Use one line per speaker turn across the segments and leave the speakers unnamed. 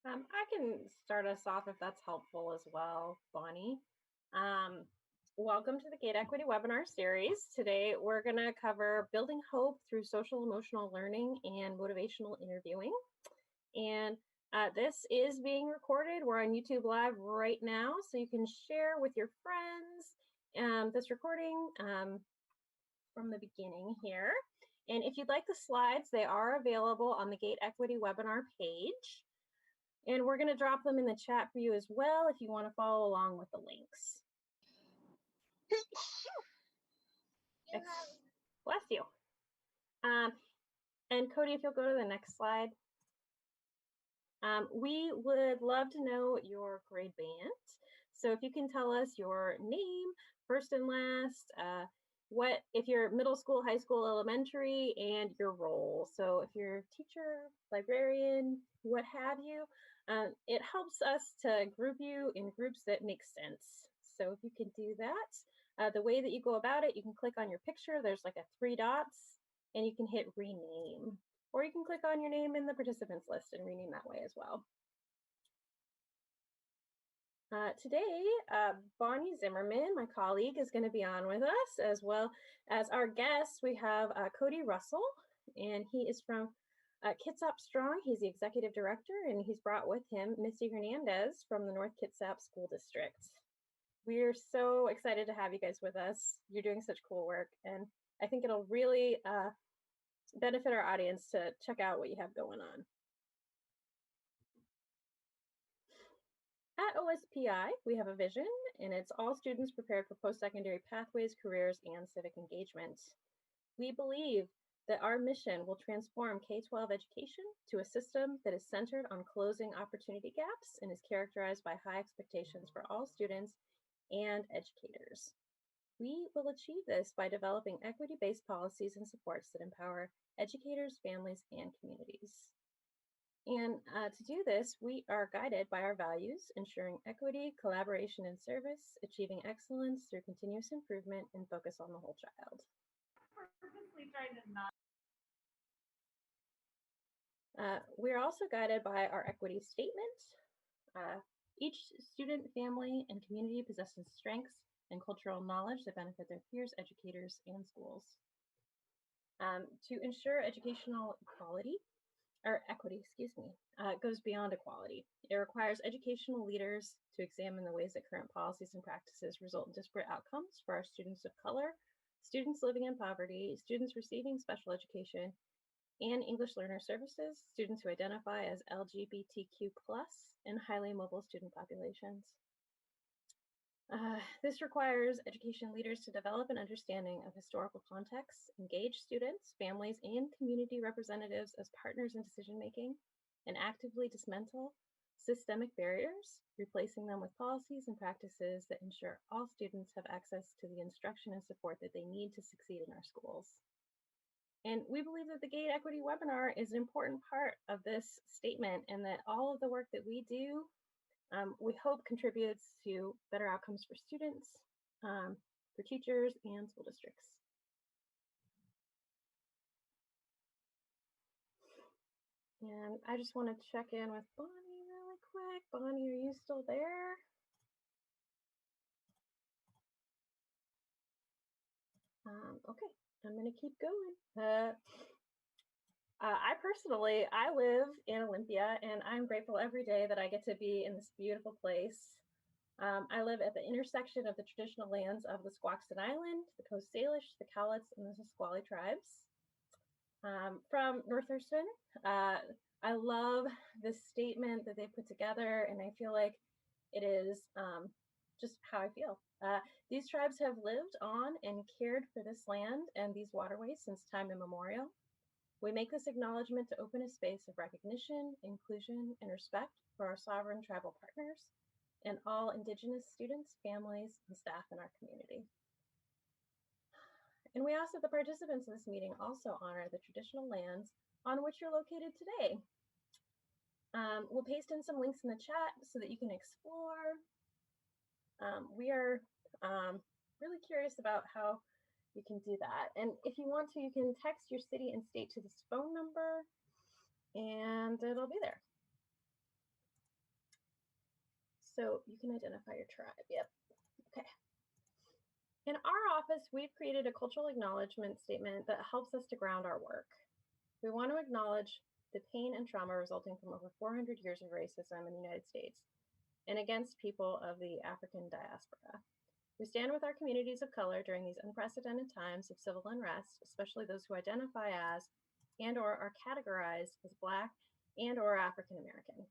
I can start us off if that's helpful as well, Bonnie. Um, Welcome to the Gate Equity webinar series. Today, we're going to cover building hope through social emotional learning and motivational interviewing. And this is being recorded. We're on YouTube Live right now, so you can share with your friends this recording from the beginning here. And if you'd like the slides, they are available on the Gate Equity webinar page. And we're going to drop them in the chat for you as well if you want to follow along with the links. Bless you. And Kody, if you'll go to the next slide. We would love to know your grade band. So if you can tell us your name, first and last, if you're middle school, high school, elementary, and your role. So if you're a teacher, librarian, what have you, it helps us to group you in groups that make sense. So if you can do that, the way that you go about it, you can click on your picture. There's like 3 dots, and you can hit rename. Or you can click on your name in the participants list and rename that way as well. Today, Bonnie Zimmerman, my colleague, is going to be on with us, as well as our guest. We have Kody Russell, and he is from Kitsap Strong. He's the executive director, and he's brought with him Misty Hernandez from the North Kitsap School District. We're so excited to have you guys with us. You're doing such cool work, and I think it'll really benefit our audience to check out what you have going on. At OSPI, we have a vision, and it's all students prepared for post-secondary pathways, careers, and civic engagement. We believe that our mission will transform K-12 education to a system that is centered on closing opportunity gaps and is characterized by high expectations for all students and educators. We will achieve this by developing equity-based policies and supports that empower educators, families, and communities. And to do this, we are guided by our values, ensuring equity, collaboration, and service, achieving excellence through continuous improvement, and focus on the whole child. We are also guided by our equity statement. Each student, family, and community possesses strengths and cultural knowledge that benefit their peers, educators, and schools. To ensure educational equality, or equity, goes beyond equality. It requires educational leaders to examine the ways that current policies and practices result in disparate outcomes for our students of color, students living in poverty, students receiving special education and English learner services, students who identify as LGBTQ+, and highly mobile student populations. This requires education leaders to develop an understanding of historical context, engage students, families, and community representatives as partners in decision-making, and actively dismantle systemic barriers, replacing them with policies and practices that ensure all students have access to the instruction and support that they need to succeed in our schools. And we believe that the Gate Equity webinar is an important part of this statement, and that all of the work that we do we hope contributes to better outcomes for students, for teachers, and school districts. And I just want to check in with Bonnie really quick. Bonnie, are you still there? Okay, I'm going to keep going. I live in Olympia, and I'm grateful every day that I get to be in this beautiful place. I live at the intersection of the traditional lands of the Squaxin Island, the Coast Salish, the Cowlitz, and the Nisqually tribes. From North Thurston, I love this statement that they put together, and I feel like it is just how I feel. These tribes have lived on and cared for this land and these waterways since time immemorial. We make this acknowledgement to open a space of recognition, inclusion, and respect for our sovereign tribal partners and all Indigenous students, families, and staff in our community. And we ask that the participants in this meeting also honor the traditional lands on which you're located today. We'll paste in some links in the chat so that you can explore. We are really curious about how you can do that. And if you want to, you can text your city and state to this phone number, and it'll be there. So you can identify your tribe. Yep. Okay. In our office, we've created a cultural acknowledgement statement that helps us to ground our work. We want to acknowledge the pain and trauma resulting from over 400 years of racism in the United States and against people of the African diaspora. We stand with our communities of color during these unprecedented times of civil unrest, especially those who identify as and or are categorized as Black and or African American.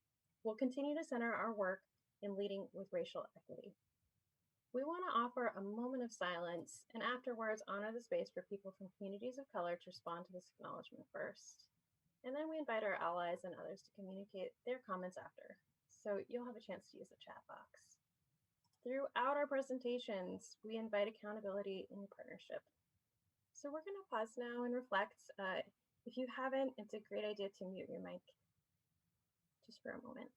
We'll continue to center our work in leading with racial equity. We want to offer a moment of silence and afterwards honor the space for people from communities of color to respond to this acknowledgement first. And then we invite our allies and others to communicate their comments after. So you'll have a chance to use the chat box. Throughout our presentations, we invite accountability in partnership. So we're going to pause now and reflect. If you haven't, it's a great idea to mute your mic just for a moment.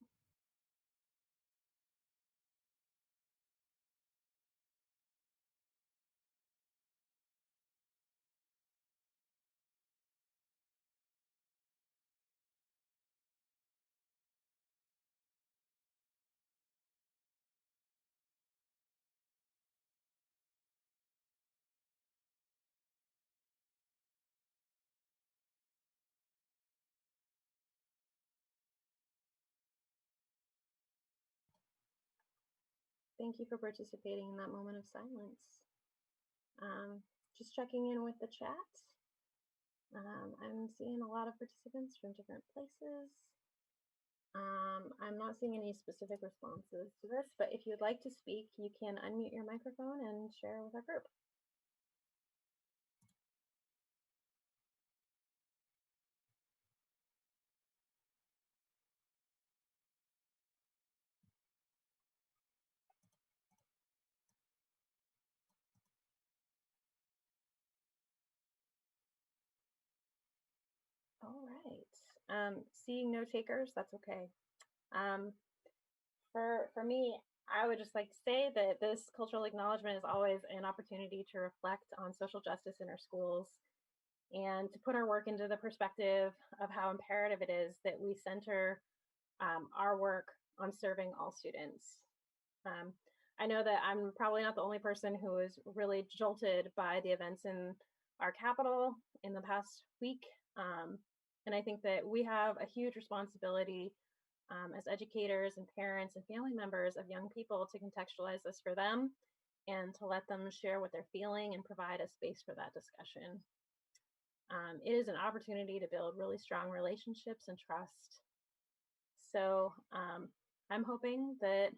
Thank you for participating in that moment of silence. Just checking in with the chat. I'm seeing a lot of participants from different places. I'm not seeing any specific responses to this, but if you'd like to speak, you can unmute your microphone and share with our group. All right. Seeing no takers, that's okay. For me, I would just like to say that this cultural acknowledgement is always an opportunity to reflect on social justice in our schools and to put our work into the perspective of how imperative it is that we center our work on serving all students. I know that I'm probably not the only person who is really jolted by the events in our capital in the past week. And I think that we have a huge responsibility as educators and parents and family members of young people to contextualize this for them and to let them share what they're feeling and provide a space for that discussion. It is an opportunity to build really strong relationships and trust. So I'm hoping that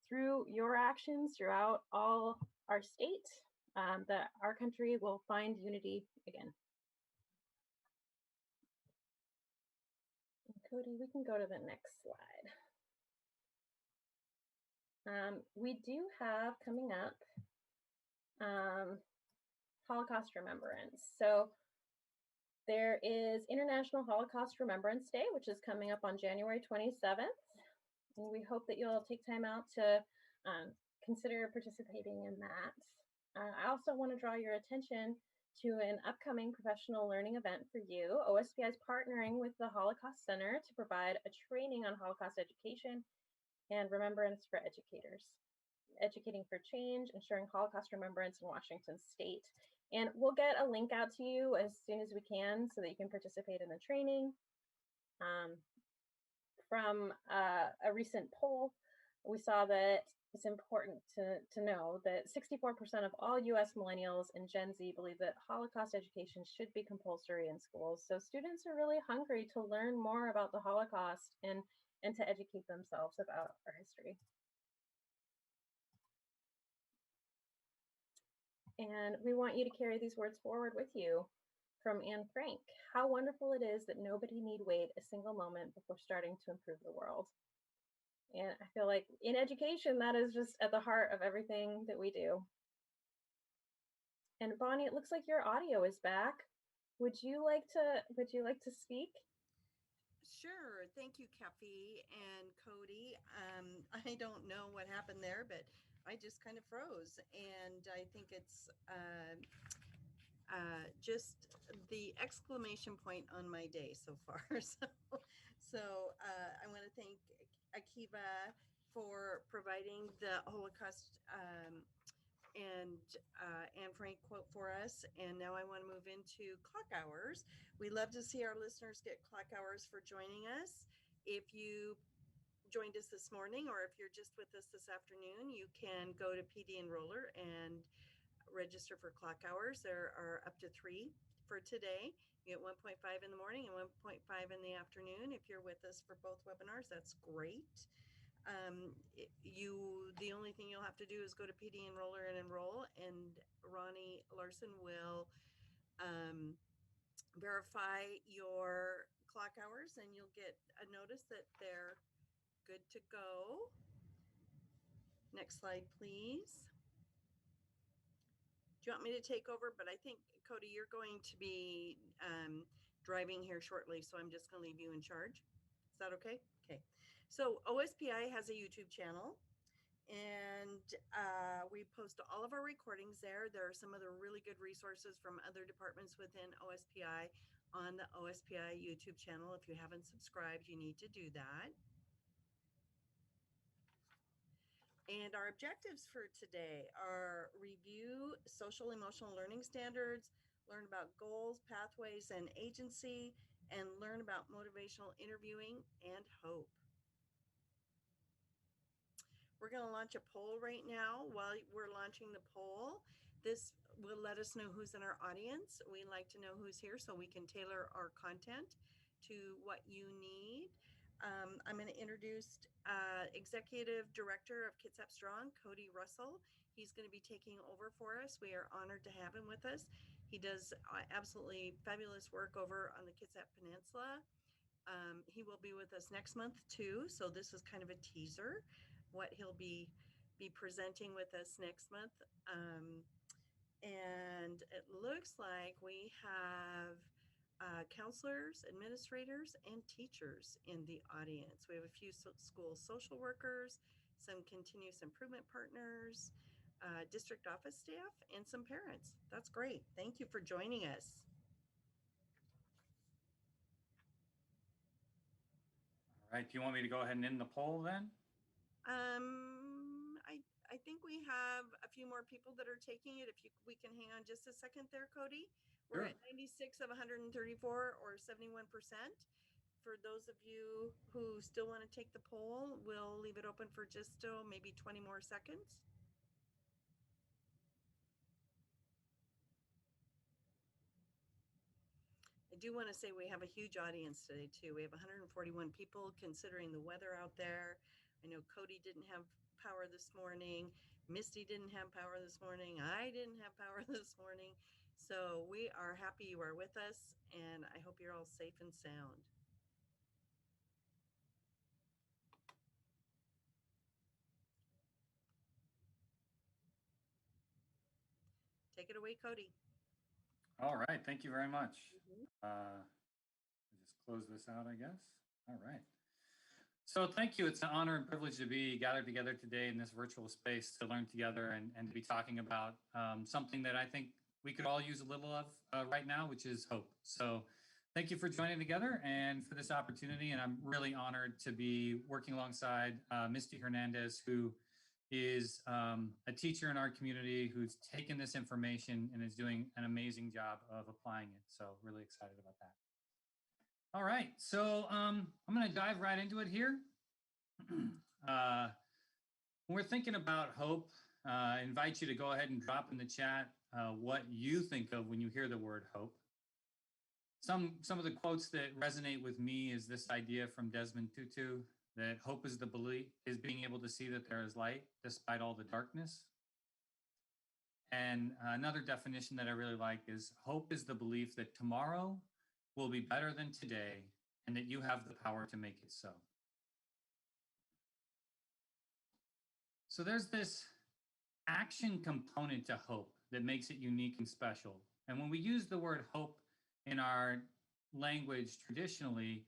through your actions throughout all our state, that our country will find unity again. And Kody, we can go to the next slide. We do have coming up Holocaust Remembrance. So there is International Holocaust Remembrance Day, which is coming up on January 27th. And we hope that you'll take time out to consider participating in that. I also want to draw your attention to an upcoming professional learning event for you. OSPI is partnering with the Holocaust Center to provide a training on Holocaust education and remembrance for educators. Educating for Change, Ensuring Holocaust Remembrance in Washington State. And we'll get a link out to you as soon as we can so that you can participate in the training. From a recent poll, we saw that it's important to know that 64% of all US millennials and Gen Z believe that Holocaust education should be compulsory in schools. So students are really hungry to learn more about the Holocaust and to educate themselves about our history. And we want you to carry these words forward with you. From Anne Frank, how wonderful it is that nobody need wait a single moment before starting to improve the world. And I feel like in education, that is just at the heart of everything that we do. And Bonnie, it looks like your audio is back. Would you like to speak?
Sure. Thank you, Kathy and Kody. I don't know what happened there, but I just kind of froze. And I think it's just the exclamation point on my day so far. So I want to thank Akiva for providing the Holocaust and Anne Frank quote for us. And now I want to move into clock hours. We love to see our listeners get clock hours for joining us. If you joined us this morning, or if you're just with us this afternoon, you can go to PD Enroller and register for clock hours. There are up to 3 for today. You get 1.5 in the morning and 1.5 in the afternoon. If you're with us for both webinars, that's great. The only thing you'll have to do is go to PD Enroller and enroll, and Ronnie Larson will verify your clock hours, and you'll get a notice that they're good to go. Next slide, please. Do you want me to take over? But I think, Kody, you're going to be driving here shortly, so I'm just going to leave you in charge. Is that okay? Okay. So OSPI has a YouTube channel, and we post all of our recordings there. There are some other really good resources from other departments within OSPI on the OSPI YouTube channel. If you haven't subscribed, you need to do that. And our objectives for today are review social emotional learning standards, learn about goals, pathways, and agency, and learn about motivational interviewing and hope. We're going to launch a poll right now. While we're launching the poll, this will let us know who's in our audience. We like to know who's here so we can tailor our content to what you need. I'm going to introduce Executive Director of Kitsap Strong, Kody Russell. He's going to be taking over for us. We are honored to have him with us. He does absolutely fabulous work over on the Kitsap Peninsula. He will be with us next month too, so this is kind of a teaser what he'll be presenting with us next month. And it looks like we have counselors, administrators, and teachers in the audience. We have a few school social workers, some continuous improvement partners, district office staff, and some parents. That's great. Thank you for joining us.
All right. Do you want me to go ahead and end the poll then?
I think we have a few more people that are taking it. If we can hang on just a second there, Kody. We're
Sure.
at 96 of 134, or 71%. For those of you who still want to take the poll, we'll leave it open for just maybe 20 more seconds. I do want to say we have a huge audience today too. We have 141 people considering the weather out there. I know Kody didn't have power this morning. Misty didn't have power this morning. I didn't have power this morning. So we are happy you are with us, and I hope you're all safe and sound. Take it away, Kody.
All right. Thank you very much. Just close this out, I guess. All right. So thank you. It's an honor and privilege to be gathered together today in this virtual space to learn together and to be talking about something that I think we could all use a little of right now, which is hope. So thank you for joining together and for this opportunity. And I'm really honored to be working alongside Misty Hernandez, who is a teacher in our community who's taken this information and is doing an amazing job of applying it. So really excited about that. All right, so I'm going to dive right into it here. When we're thinking about hope, I invite you to go ahead and drop in the chat what you think of when you hear the word hope. Some of the quotes that resonate with me is this idea from Desmond Tutu that hope is the belief, is being able to see that there is light despite all the darkness. And another definition that I really like is hope is the belief that tomorrow will be better than today and that you have the power to make it so. So there's this action component to hope that makes it unique and special. And when we use the word hope in our language traditionally,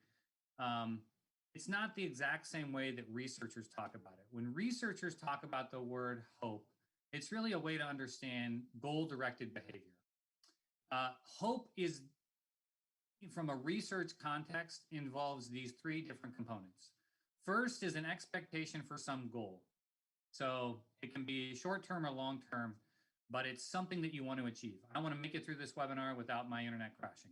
it's not the exact same way that researchers talk about it. When researchers talk about the word hope, it's really a way to understand goal-directed behavior. Hope is, from a research context, involves these three different components. First is an expectation for some goal. So it can be short term or long term, but it's something that you want to achieve. I want to make it through this webinar without my internet crashing.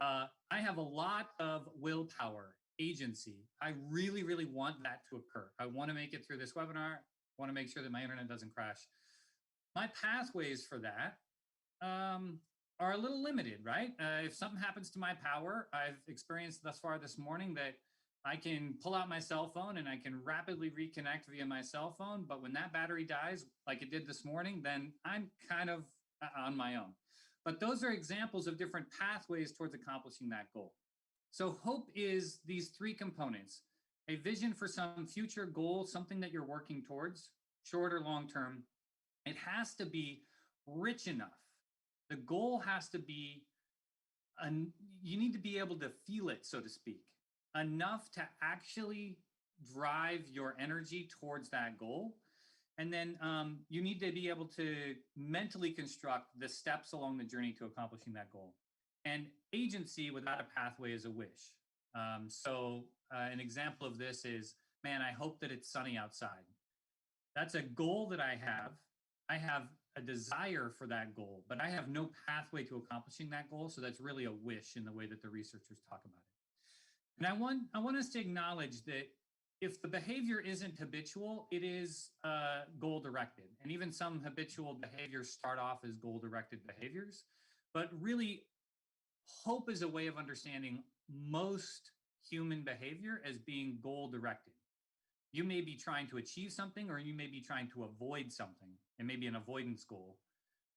I have a lot of willpower, agency. I really, really want that to occur. I want to make it through this webinar. I want to make sure that my internet doesn't crash. My pathways for that are a little limited, right? If something happens to my power, I've experienced thus far this morning that I can pull out my cell phone and I can rapidly reconnect via my cell phone. But when that battery dies, like it did this morning, then I'm kind of on my own. But those are examples of different pathways towards accomplishing that goal. So hope is these three components: a vision for some future goal, something that you're working towards, short or long term. It has to be rich enough. The goal has to be, you need to be able to feel it, so to speak, enough to actually drive your energy towards that goal. And then you need to be able to mentally construct the steps along the journey to accomplishing that goal. And agency without a pathway is a wish. So an example of this is, man, I hope that it's sunny outside. That's a goal that I have. I have a desire for that goal, but I have no pathway to accomplishing that goal. So that's really a wish in the way that the researchers talk about it. And I want us to acknowledge that if the behavior isn't habitual, it is goal directed. And even some habitual behaviors start off as goal directed behaviors. But really, hope is a way of understanding most human behavior as being goal directed. You may be trying to achieve something, or you may be trying to avoid something. It may be an avoidance goal.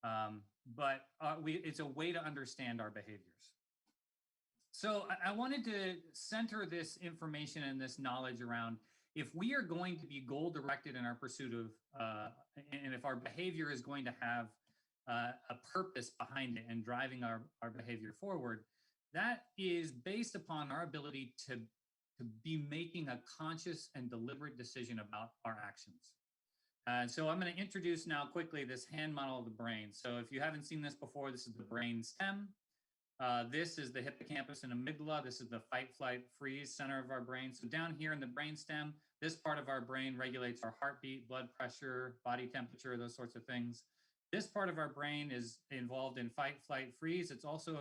But it's a way to understand our behaviors. So I wanted to center this information and this knowledge around, if we are going to be goal directed in our pursuit of, and if our behavior is going to have a purpose behind it and driving our behavior forward, that is based upon our ability to be making a conscious and deliberate decision about our actions. So I'm going to introduce now quickly this hand model of the brain. So if you haven't seen this before, this is the brain stem. This is the hippocampus and amygdala. This is the fight, flight, freeze center of our brain. So down here in the brain stem, this part of our brain regulates our heartbeat, blood pressure, body temperature, those sorts of things. This part of our brain is involved in fight, flight, freeze. It's also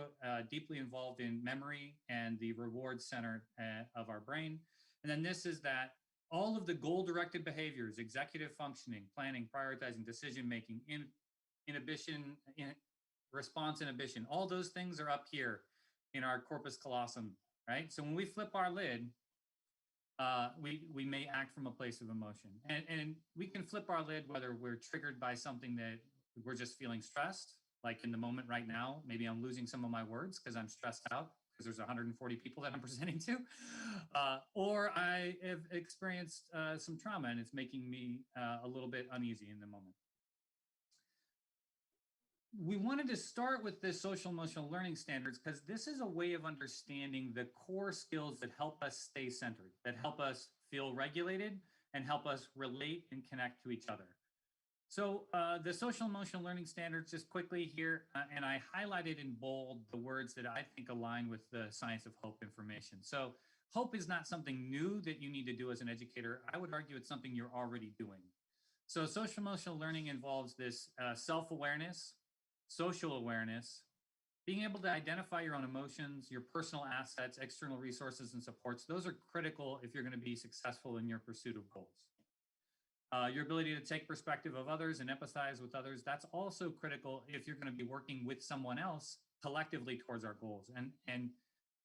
deeply involved in memory and the reward center of our brain. And then this is that all of the goal-directed behaviors, executive functioning, planning, prioritizing, decision-making, inhibition, response inhibition, all those things are up here in our corpus callosum, right? So when we flip our lid, we may act from a place of emotion. And we can flip our lid whether we're triggered by something that we're just feeling stressed, like in the moment right now. Maybe I'm losing some of my words because I'm stressed out because there's 140 people that I'm presenting to. Or I have experienced some trauma and it's making me a little bit uneasy in the moment. We wanted to start with the social emotional learning standards because this is a way of understanding the core skills that help us stay centered, that help us feel regulated and help us relate and connect to each other. So the social emotional learning standards, just quickly here, and I highlighted in bold the words that I think align with the science of hope information. So hope is not something new that you need to do as an educator. I would argue it's something you're already doing. So social emotional learning involves this self-awareness, social awareness, being able to identify your own emotions, your personal assets, external resources and supports. Those are critical if you're going to be successful in your pursuit of goals. Your ability to take perspective of others and empathize with others, that's also critical if you're going to be working with someone else collectively towards our goals. And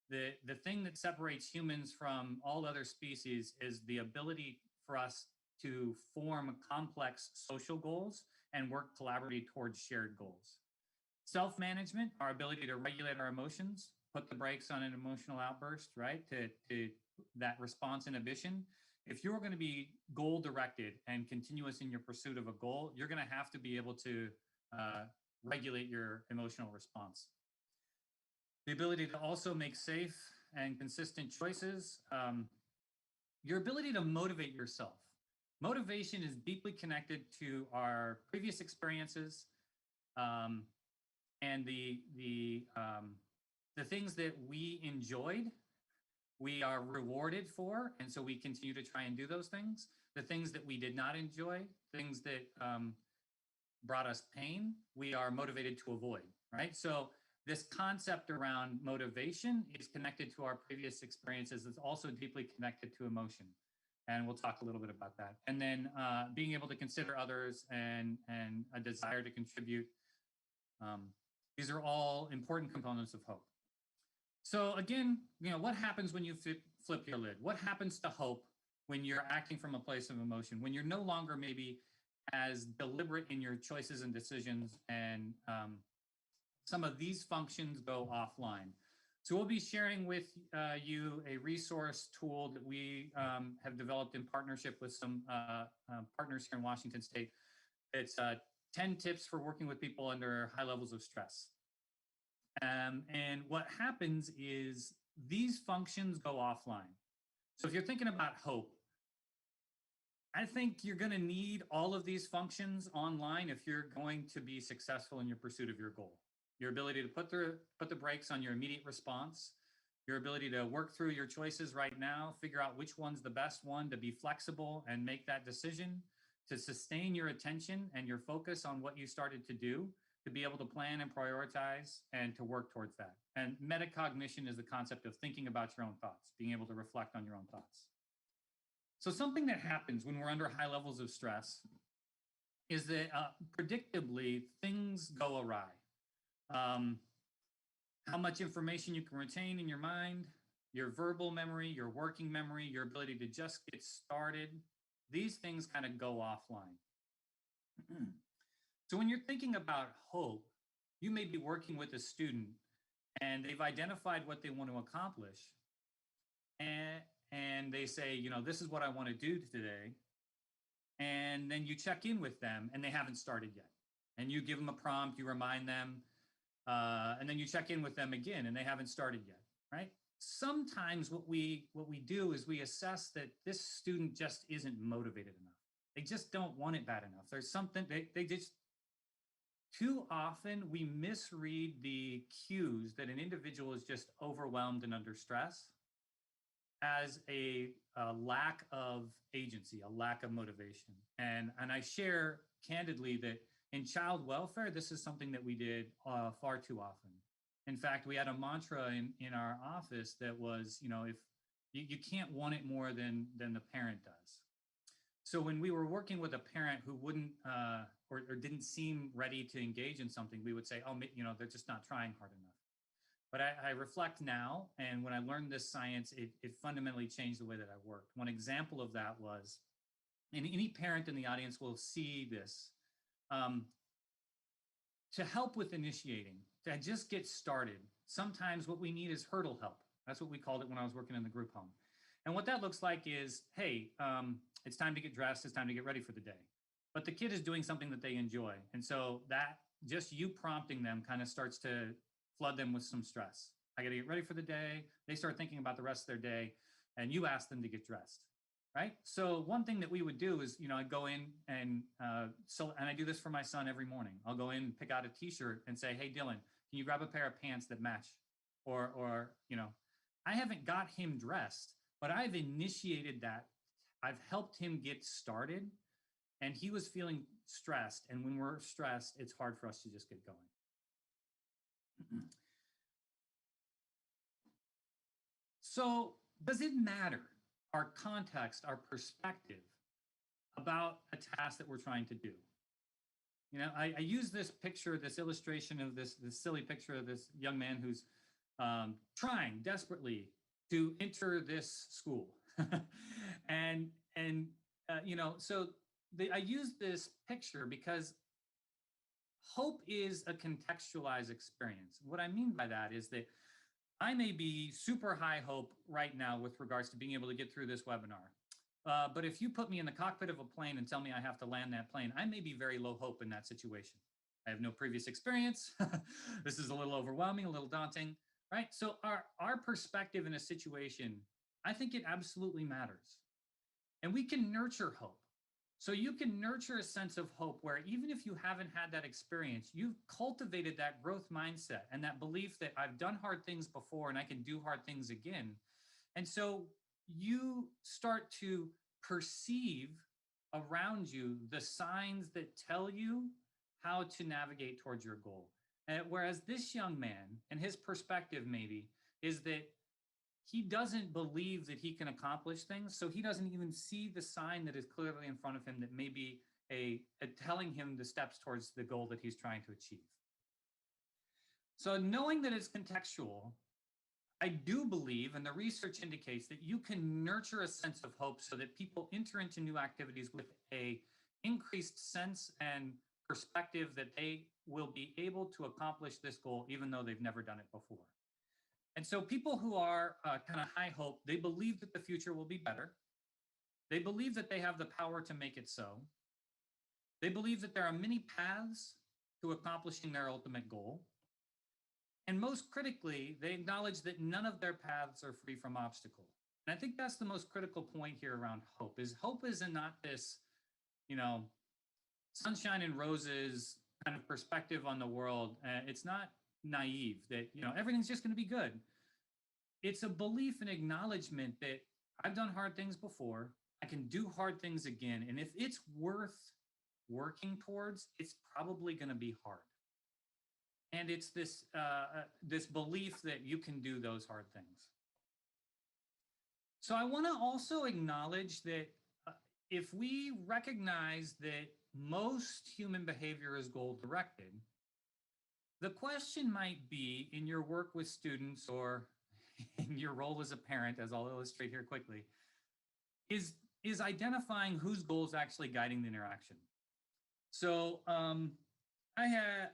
the thing that separates humans from all other species is the ability for us to form complex social goals and work collaboratively towards shared goals. Self-management, our ability to regulate our emotions, put the brakes on an emotional outburst, right? To that response inhibition. If you're going to be goal-directed and continuous in your pursuit of a goal, you're going to have to be able to regulate your emotional response. The ability to also make safe and consistent choices. Your ability to motivate yourself. Motivation is deeply connected to our previous experiences and the things that we enjoyed we are rewarded for, and so we continue to try and do those things. The things that we did not enjoy, things that brought us pain, we are motivated to avoid, right? So this concept around motivation is connected to our previous experiences. It's also deeply connected to emotion. And we'll talk a little bit about that. And then being able to consider others and a desire to contribute. These are all important components of hope. So again, what happens when you flip your lid? What happens to hope when you're acting from a place of emotion, when you're no longer maybe as deliberate in your choices and decisions, and some of these functions go offline? So we'll be sharing with you a resource tool that we have developed in partnership with some partners here in Washington State. It's 10 tips for working with people under high levels of stress. And what happens is these functions go offline. So if you're thinking about hope, I think you're going to need all of these functions online if you're going to be successful in your pursuit of your goal. Your ability to put the brakes on your immediate response, your ability to work through your choices right now, figure out which one's the best one, to be flexible and make that decision, to sustain your attention and your focus on what you started to do, to be able to plan and prioritize and to work towards that. And metacognition is the concept of thinking about your own thoughts, being able to reflect on your own thoughts. So something that happens when we're under high levels of stress is that predictably things go awry. How much information you can retain in your mind, your verbal memory, your working memory, your ability to just get started, these things kind of go offline. So when you're thinking about hope, you may be working with a student and they've identified what they want to accomplish. And they say, this is what I want to do today. And then you check in with them and they haven't started yet. And you give them a prompt, you remind them, and then you check in with them again and they haven't started yet, right? Sometimes what we do is we assess that this student just isn't motivated enough. They just don't want it bad enough. There's something, they just, too often we misread the cues that an individual is just overwhelmed and under stress as a lack of agency, a lack of motivation. And I share candidly that in child welfare, this is something that we did far too often. In fact, we had a mantra in our office that was, if you can't want it more than the parent does. So when we were working with a parent who wouldn't or didn't seem ready to engage in something, we would say, oh, they're just not trying hard enough. But I reflect now, and when I learned this science, it fundamentally changed the way that I worked. One example of that was, and any parent in the audience will see this, to help with initiating, to just get started, sometimes what we need is hurdle help. That's what we called it when I was working in the group home. And what that looks like is, hey, it's time to get dressed, it's time to get ready for the day. But the kid is doing something that they enjoy. And so that just you prompting them kind of starts to flood them with some stress. I got to get ready for the day. They start thinking about the rest of their day, and you ask them to get dressed, right? So one thing that we would do is, I go in and I do this for my son every morning. I'll go in and pick out a T-shirt and say, hey, Dylan, can you grab a pair of pants that match? Or I haven't got him dressed, but I've initiated that. I've helped him get started, and he was feeling stressed. And when we're stressed, it's hard for us to just get going. So does it matter our context, our perspective about a task that we're trying to do? I use this picture, this illustration of this silly picture of this young man who's trying desperately to enter this school. I use this picture because hope is a contextualized experience. What I mean by that is that I may be super high hope right now with regards to being able to get through this webinar. But if you put me in the cockpit of a plane and tell me I have to land that plane, I may be very low hope in that situation. I have no previous experience. This is a little overwhelming, a little daunting, right? So our perspective in a situation, I think it absolutely matters. And we can nurture hope. So you can nurture a sense of hope where even if you haven't had that experience, you've cultivated that growth mindset and that belief that I've done hard things before and I can do hard things again. And so you start to perceive around you the signs that tell you how to navigate towards your goal. Whereas this young man, and his perspective maybe, is that he doesn't believe that he can accomplish things. So he doesn't even see the sign that is clearly in front of him that may be a telling him the steps towards the goal that he's trying to achieve. So knowing that it's contextual, I do believe, and the research indicates, that you can nurture a sense of hope so that people enter into new activities with a increased sense and perspective that they will be able to accomplish this goal even though they've never done it before. And so people who are kind of high hope, they believe that the future will be better. They believe that they have the power to make it so. They believe that there are many paths to accomplishing their ultimate goal. And most critically, they acknowledge that none of their paths are free from obstacle. And I think that's the most critical point here around hope is not this, sunshine and roses kind of perspective on the world. It's not naive that, everything's just going to be good. It's a belief and acknowledgement that I've done hard things before. I can do hard things again. And if it's worth working towards, it's probably going to be hard. And it's this belief that you can do those hard things. So I want to also acknowledge that if we recognize that most human behavior is goal-directed, the question might be, in your work with students or in your role as a parent, as I'll illustrate here quickly, is identifying whose goal is actually guiding the interaction. So I had...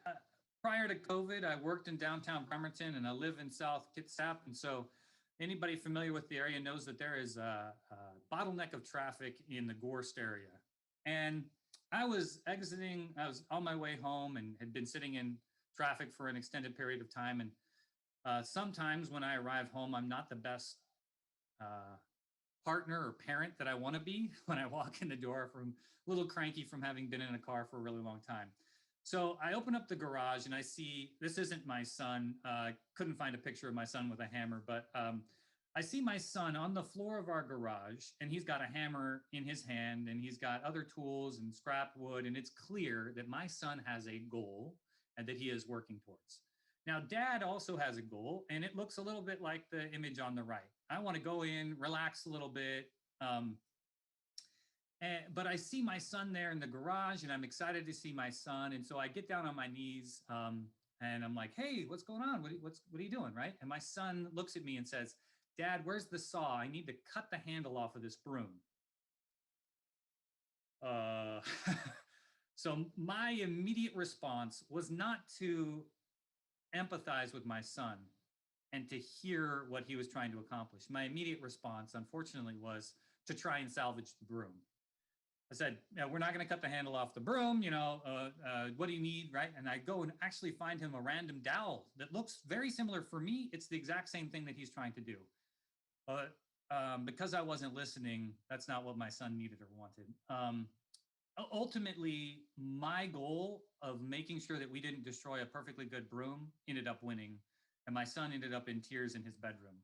prior to COVID, I worked in downtown Bremerton and I live in South Kitsap. And so anybody familiar with the area knows that there is a bottleneck of traffic in the Gorst area. And I was on my way home and had been sitting in traffic for an extended period of time. And sometimes when I arrive home, I'm not the best partner or parent that I want to be when I walk in the door, from a little cranky from having been in a car for a really long time. So I open up the garage and I see, this isn't my son. Couldn't find a picture of my son with a hammer, but I see my son on the floor of our garage, and he's got a hammer in his hand and he's got other tools and scrap wood. And it's clear that my son has a goal and that he is working towards. Now, Dad also has a goal, and it looks a little bit like the image on the right. I want to go in, relax a little bit. But I see my son there in the garage, and I'm excited to see my son. And so I get down on my knees and I'm like, hey, what's going on? What are you doing, right? And my son looks at me and says, Dad, where's the saw? I need to cut the handle off of this broom. So my immediate response was not to empathize with my son and to hear what he was trying to accomplish. My immediate response, unfortunately, was to try and salvage the broom. I said, we're not going to cut the handle off the broom, what do you need, right? And I go and actually find him a random dowel that looks very similar. For me, it's the exact same thing that he's trying to do. But because I wasn't listening, that's not what my son needed or wanted. Ultimately, my goal of making sure that we didn't destroy a perfectly good broom ended up winning, and my son ended up in tears in his bedroom.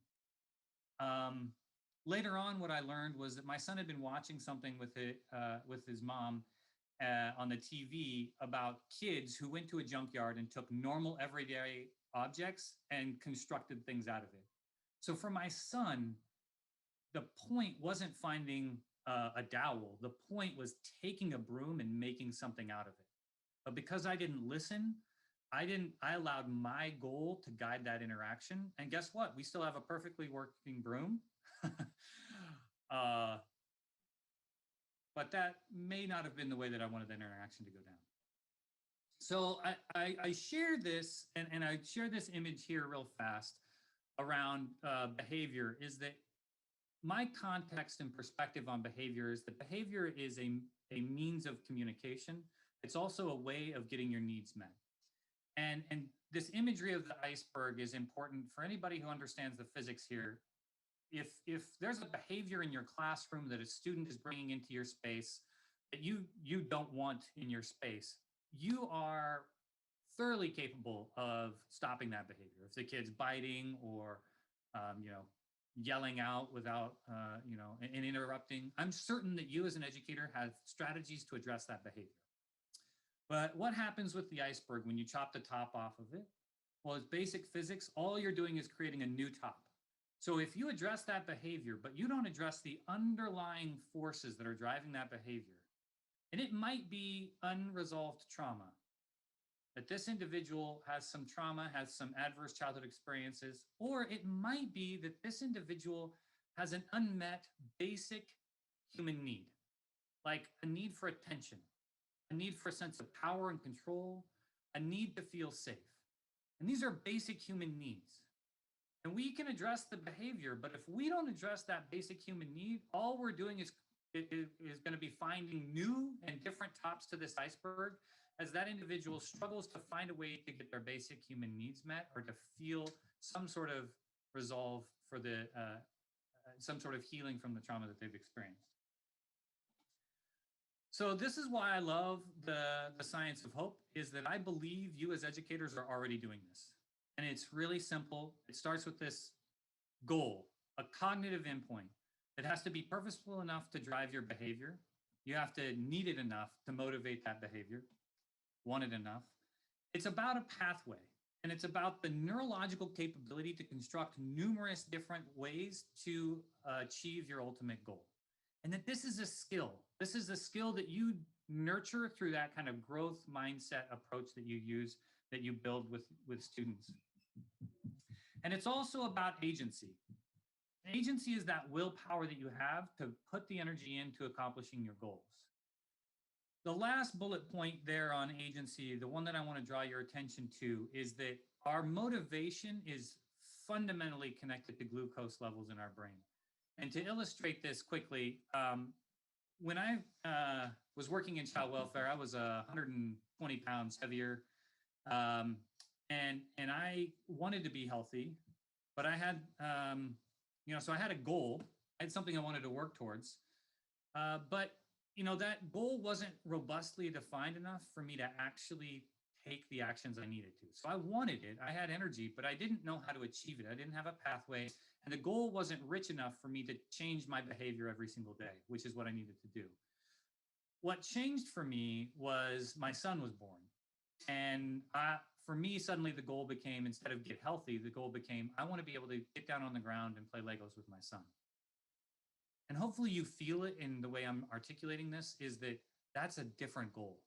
Later on, what I learned was that my son had been watching something with his mom on the TV about kids who went to a junkyard and took normal everyday objects and constructed things out of it. So for my son, the point wasn't finding a dowel. The point was taking a broom and making something out of it. But because I didn't listen, I allowed my goal to guide that interaction. And guess what? We still have a perfectly working broom. But that may not have been the way that I wanted the interaction to go down. So I share this, and I share this image here real fast around behavior, is that my context and perspective on behavior is that behavior is a means of communication. It's also a way of getting your needs met. And this imagery of the iceberg is important for anybody who understands the physics here. If there's a behavior in your classroom that a student is bringing into your space that you don't want in your space, you are thoroughly capable of stopping that behavior. If the kid's biting or yelling out without, and interrupting. I'm certain that you as an educator have strategies to address that behavior. But what happens with the iceberg when you chop the top off of it? Well, it's basic physics. All you're doing is creating a new top. So if you address that behavior, but you don't address the underlying forces that are driving that behavior, and it might be unresolved trauma, that this individual has some trauma, has some adverse childhood experiences, or it might be that this individual has an unmet basic human need, like a need for attention, a need for a sense of power and control, a need to feel safe. And these are basic human needs. And we can address the behavior, but if we don't address that basic human need, all we're doing is going to be finding new and different tops to this iceberg as that individual struggles to find a way to get their basic human needs met or to feel some sort of resolve for the some sort of healing from the trauma that they've experienced. So this is why I love the science of hope, is that I believe you as educators are already doing this. And it's really simple. It starts with this goal, a cognitive endpoint. It has to be purposeful enough to drive your behavior. You have to need it enough to motivate that behavior, want it enough. It's about a pathway, and it's about the neurological capability to construct numerous different ways to achieve your ultimate goal. And that this is a skill. This is a skill that you nurture through that kind of growth mindset approach that you use, that you build with students. And it's also about agency. Agency is that willpower that you have to put the energy into accomplishing your goals. The last bullet point there on agency, the one that I want to draw your attention to, is that our motivation is fundamentally connected to glucose levels in our brain. And to illustrate this quickly, when I was working in child welfare, I was 120 pounds heavier, and I wanted to be healthy, but I had, so I had a goal. I had something I wanted to work towards, but that goal wasn't robustly defined enough for me to actually take the actions I needed to. So I wanted it. I had energy, but I didn't know how to achieve it. I didn't have a pathway, and the goal wasn't rich enough for me to change my behavior every single day, which is what I needed to do. What changed for me was my son was born. And for me, suddenly the goal became, instead of get healthy, the goal became, I want to be able to get down on the ground and play Legos with my son. And hopefully you feel it in the way I'm articulating this, is that that's a different goal.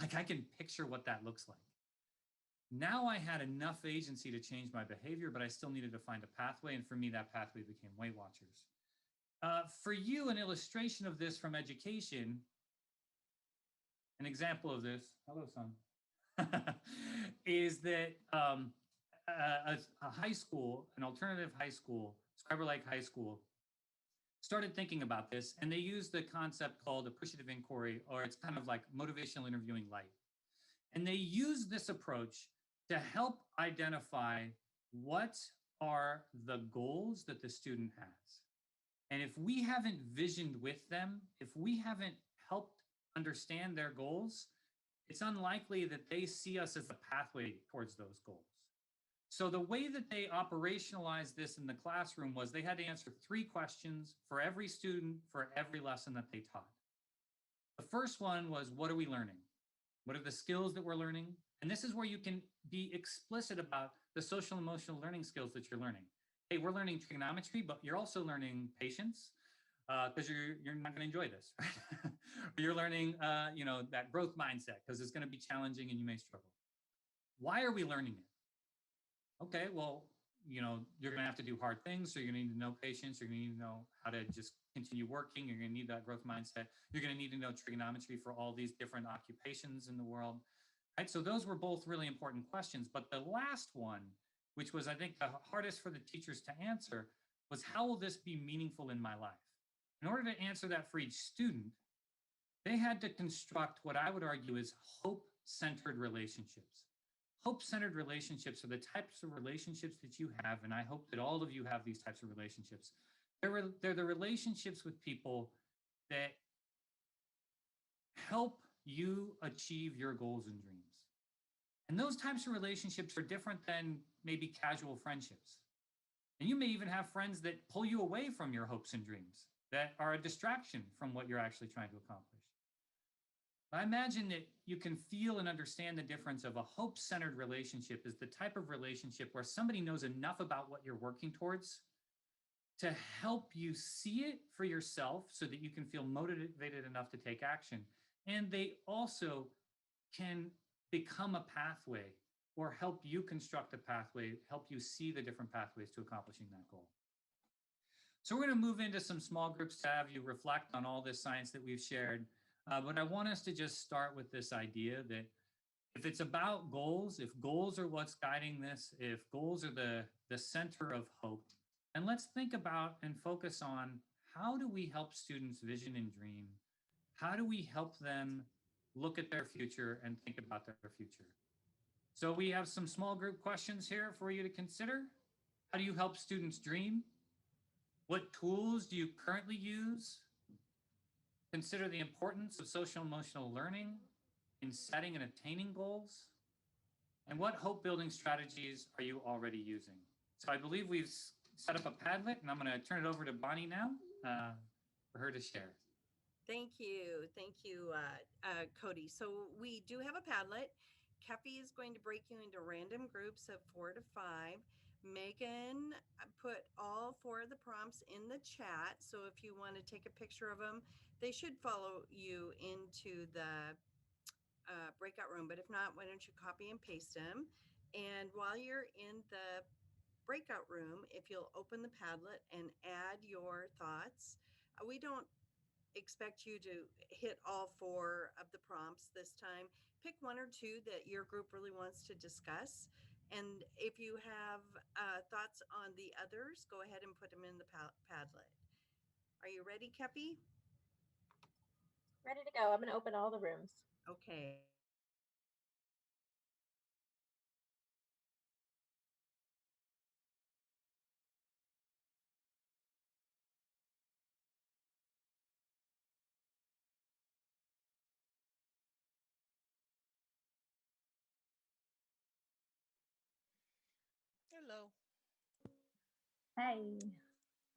Like, I can picture what that looks like. Now I had enough agency to change my behavior, but I still needed to find a pathway. And for me, that pathway became Weight Watchers. For you, an illustration of this from education, an example of this, hello, son, is that a high school, an alternative high school, Scriber Lake High School, started thinking about this, and they used the concept called appreciative inquiry, or it's kind of like motivational interviewing light. And they use this approach to help identify what are the goals that the student has. And if we haven't visioned with them, if we haven't helped understand their goals, it's unlikely that they see us as a pathway towards those goals. So the way that they operationalized this in the classroom was they had to answer 3 questions for every student for every lesson that they taught. The first one was, what are we learning? What are the skills that we're learning? And this is where you can be explicit about the social emotional learning skills that you're learning. Hey, we're learning trigonometry, but you're also learning patience, because you're not going to enjoy this, right? Or you're learning, that growth mindset, because it's going to be challenging and you may struggle. Why are we learning it? Okay, well, you're going to have to do hard things. So you're going to need to know patience. You're going to need to know how to just continue working. You're going to need that growth mindset. You're going to need to know trigonometry for all these different occupations in the world. Right? So those were both really important questions. But the last one, which was, I think, the hardest for the teachers to answer, was how will this be meaningful in my life? In order to answer that for each student, they had to construct what I would argue is hope-centered relationships. Hope-centered relationships are the types of relationships that you have, and I hope that all of you have these types of relationships. They're the relationships with people that help you achieve your goals and dreams. And those types of relationships are different than maybe casual friendships. And you may even have friends that pull you away from your hopes and dreams, that are a distraction from what you're actually trying to accomplish. I imagine that you can feel and understand the difference of a hope-centered relationship is the type of relationship where somebody knows enough about what you're working towards to help you see it for yourself so that you can feel motivated enough to take action. And they also can become a pathway or help you construct a pathway, help you see the different pathways to accomplishing that goal. So we're going to move into some small groups to have you reflect on all this science that we've shared. But I want us to just start with this idea that if it's about goals, if goals are what's guiding this, if goals are the center of hope, and let's think about and focus on how do we help students vision and dream? How do we help them look at their future and think about their future? So we have some small group questions here for you to consider. How do you help students dream? What tools do you currently use? Consider the importance of social emotional learning in setting and attaining goals. And what hope building strategies are you already using? So I believe we've set up a Padlet, and I'm going to turn it over to Bonnie now for her to share.
Thank you. Thank you, Kody. So we do have a Padlet. Kepi is going to break you into random groups of 4 to 5. Megan put all 4 of the prompts in the chat. So if you want to take a picture of them, they should follow you into the breakout room. But if not, why don't you copy and paste them? And while you're in the breakout room, if you'll open the Padlet and add your thoughts, we don't expect you to hit all 4 of the prompts this time. Pick 1 or 2 that your group really wants to discuss. And if you have thoughts on the others, go ahead and put them in the Padlet. Are you ready, Kepi?
Ready to go. I'm going to open all the rooms.
Okay.
Hello.
Hey.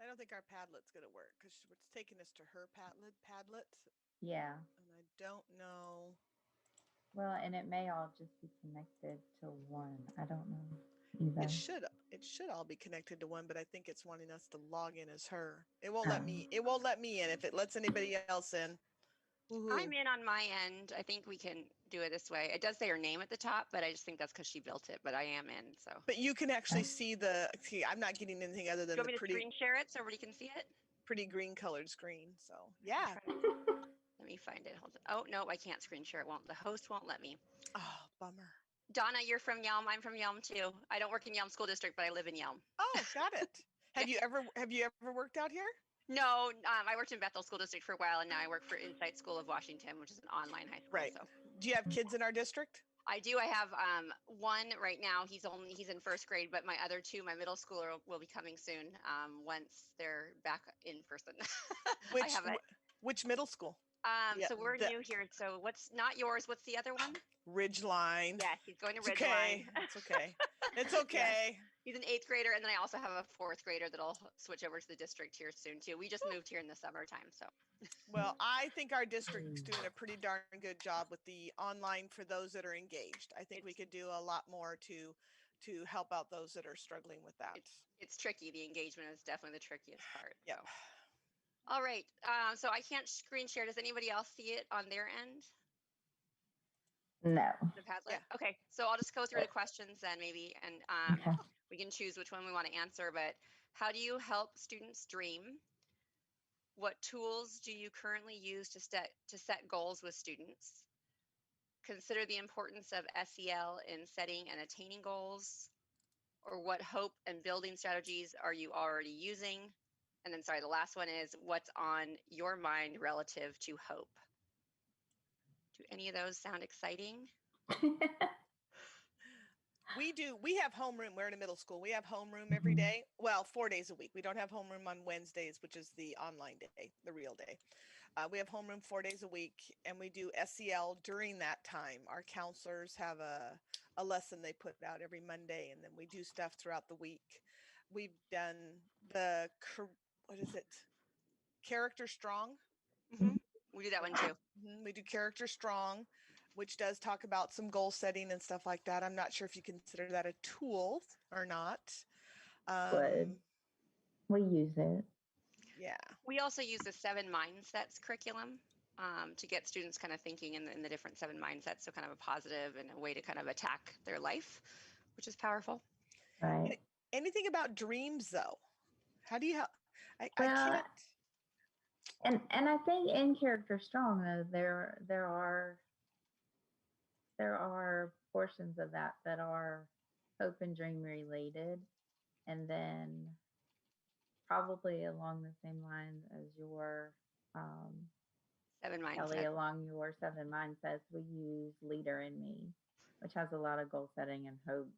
I don't think our Padlet's going to work because it's taking us to her Padlet.
Yeah.
And I don't know.
Well, and it may all just be connected to one. I don't know either.
It should all be connected to one, but I think it's wanting us to log in as her. It won't let me in. If it lets anybody else in. Woo-hoo.
I'm in on my end. I think we can do it this way. It does say her name at the top, but I just think that's because she built it. But I am in, so.
But you can actually see I'm not getting anything other than
Do you want
the
me to
pretty
screen share it so everybody can see it?
pretty green colored screen. So yeah.
Let me find it. Hold on. Oh no, I can't screen share. It won't. The host won't let me.
Oh, bummer.
Donna, you're from Yelm. I'm from Yelm too. I don't work in Yelm School District, but I live in Yelm.
Oh, got it. Have you ever worked out here?
No, I worked in Bethel School District for a while, and now I work for Insight School of Washington, which is an online high school.
Right.
So.
Do you have kids in our district?
I do. I have one right now. He's in first grade, but my other 2, my middle schooler, will be coming soon. Once they're back in person.
Which middle school?
So we're new here. So what's not yours? What's the other one?
Ridgeline.
Yes, he's going to
It's
Ridgeline.
okay. It's okay. It's okay.
Yes. He's an 8th grader, and then I also have a 4th grader that'll switch over to the district here soon too. We just moved here in the summertime, so.
Well, I think our district's doing a pretty darn good job with the online for those that are engaged. I think we could do a lot more to help out those that are struggling with that.
It's tricky. The engagement is definitely the trickiest part.
Yep.
So. All right. So I can't screen share. Does anybody else see it on their end?
No.
The Padlet?
Yeah.
Okay. So I'll just go through the questions then maybe, and
Okay.
we can choose which one we want to answer. But how do you help students dream? What tools do you currently use to set goals with students? Consider the importance of SEL in setting and attaining goals. Or what hope and building strategies are you already using? And then, sorry, the last one is what's on your mind relative to hope? Do any of those sound exciting?
We have homeroom. We're in a middle school. We have homeroom every day. Well, 4 days a week. We don't have homeroom on Wednesdays, which is the online day, the real day. We have homeroom 4 days a week, and we do SEL during that time. Our counselors have a lesson they put out every Monday, and then we do stuff throughout the week. we've done what is it? Character Strong.
We do that one too.
We do Character Strong, which does talk about some goal setting and stuff like that. I'm not sure if you consider that a tool or not.
Would. We use it.
Yeah.
We also use the 7 Mindsets curriculum to get students kind of thinking in the different 7 mindsets. So kind of a positive and a way to kind of attack their life, which is powerful.
Right.
Anything about dreams though? How do you help? I
Well,
can't.
and I think in Character Strong though there are portions of that are hope and dream related, and then probably along the same lines as your
7
Kelly,
Mindsets.
along your 7 mindsets, we use Leader in Me, which has a lot of goal setting and hope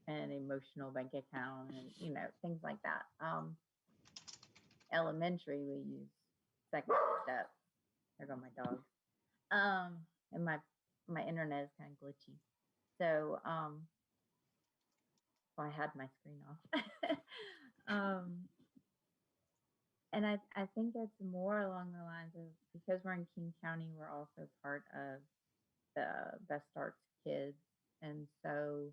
and emotional bank account and things like that. Elementary, we use Second Step. There go my dogs. And my internet is kind of glitchy, so I had my screen off. And I think it's more along the lines of, because we're in King County, we're also part of the Best Starts Kids, and so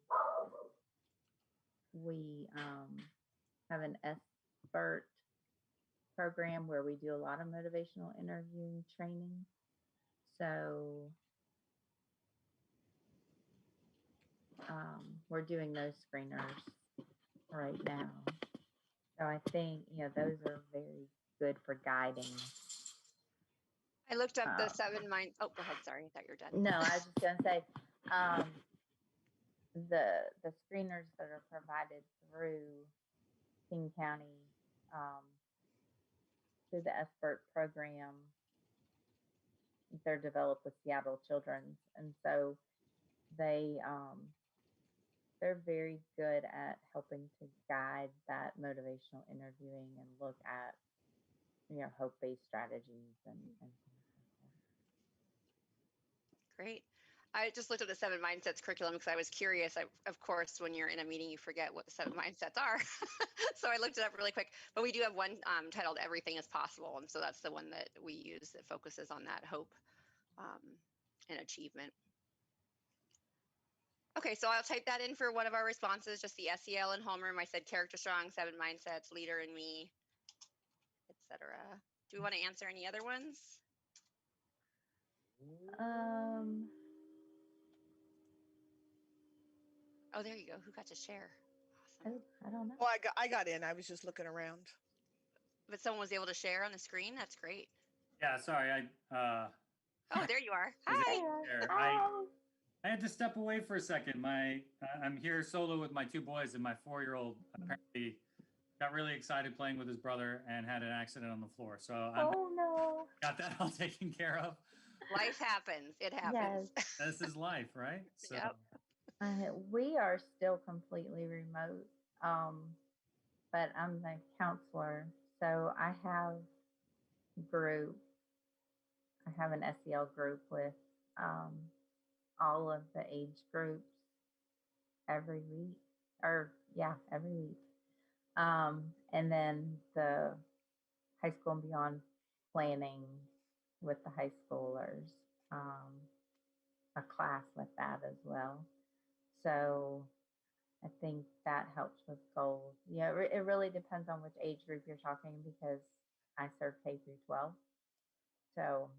we have an expert program where we do a lot of motivational interviewing training. So we're doing those screeners right now. So I think those are very good for guiding.
I looked up the 7 Minds. Oh, go ahead. Sorry, I thought you were done.
No, I was just gonna say the screeners that are provided through King County through the expert program, they're developed with Seattle Children's, and so they're very good at helping to guide that motivational interviewing and look at hope-based strategies and things like that.
Great. I just looked at the 7 Mindsets curriculum because I was curious. Of course, when you're in a meeting, you forget what the 7 Mindsets are. So I looked it up really quick. But we do have one titled Everything is Possible. And so that's the one that we use that focuses on that hope and achievement. Okay, so I'll type that in for one of our responses, just the SEL and homeroom. I said Character Strong, 7 Mindsets, Leader in Me, etc. Do we want to answer any other ones? Oh, there you go. Who got to share? Awesome.
I don't know.
Well, I got in. I was just looking around.
But someone was able to share on the screen. That's great.
Yeah, sorry.
Oh, there you are. Hi.
I had to step away for a second. I'm here solo with my 2 boys, and my 4-year-old apparently got really excited playing with his brother and had an accident on the floor. So I got that all taken care of.
Life happens. It happens.
Yes.
This is life, right? So.
Yep.
We are still completely remote, but I'm the counselor, so I have an SEL group with all of the age groups every week. And then the high school and beyond planning with the high schoolers, a class with that as well. So I think that helps with goals. Yeah, it really depends on which age group you're talking, because I serve K through 12. So,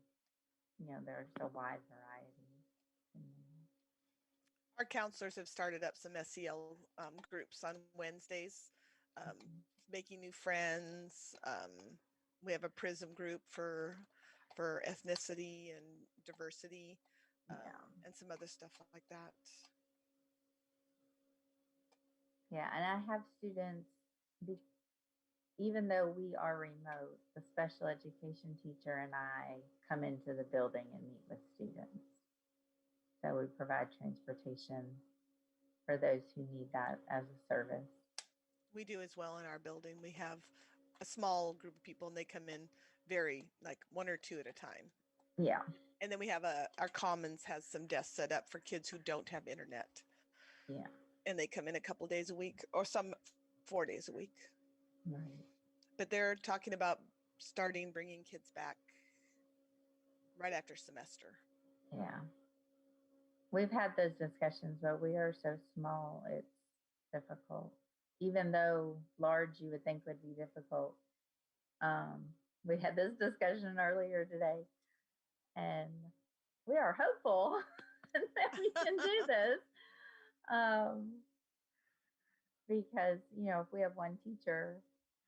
there's a wide variety.
Our counselors have started up some SEL groups on Wednesdays, making new friends. We have a PRISM group for ethnicity and diversity, and some other stuff like that.
Yeah, and I have students, even though we are remote, the special education teacher and I come into the building and meet with students. So we provide transportation for those who need that as a service.
We do as well in our building. We have a small group of people, and they come in very, like 1 or 2 at a time.
Yeah.
And then we have our commons has some desks set up for kids who don't have internet.
Yeah.
And they come in a couple days a week, or some 4 days a week.
Right.
But they're talking about starting bringing kids back right after semester.
Yeah. We've had those discussions, but we are so small, it's difficult. Even though large you would think would be difficult. We had this discussion earlier today, and we are hopeful that we can do this. Because, if we have one teacher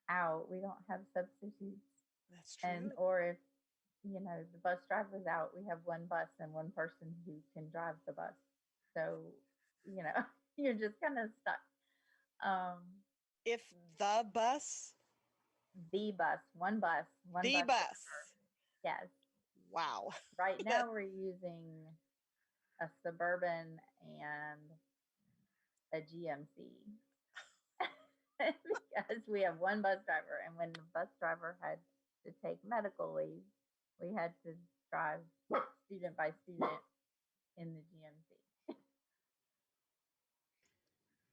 out, we don't have substitutes.
That's true.
And, or if, the bus driver's out, we have one bus and one person who can drive the bus. So, you're just kind of stuck.
If the bus,
one bus.
the bus.
Yes.
Wow.
Right now we're using a Suburban and a GMC because we have one bus driver, and when the bus driver had to take medical leave, we had to drive student by student in the GMC.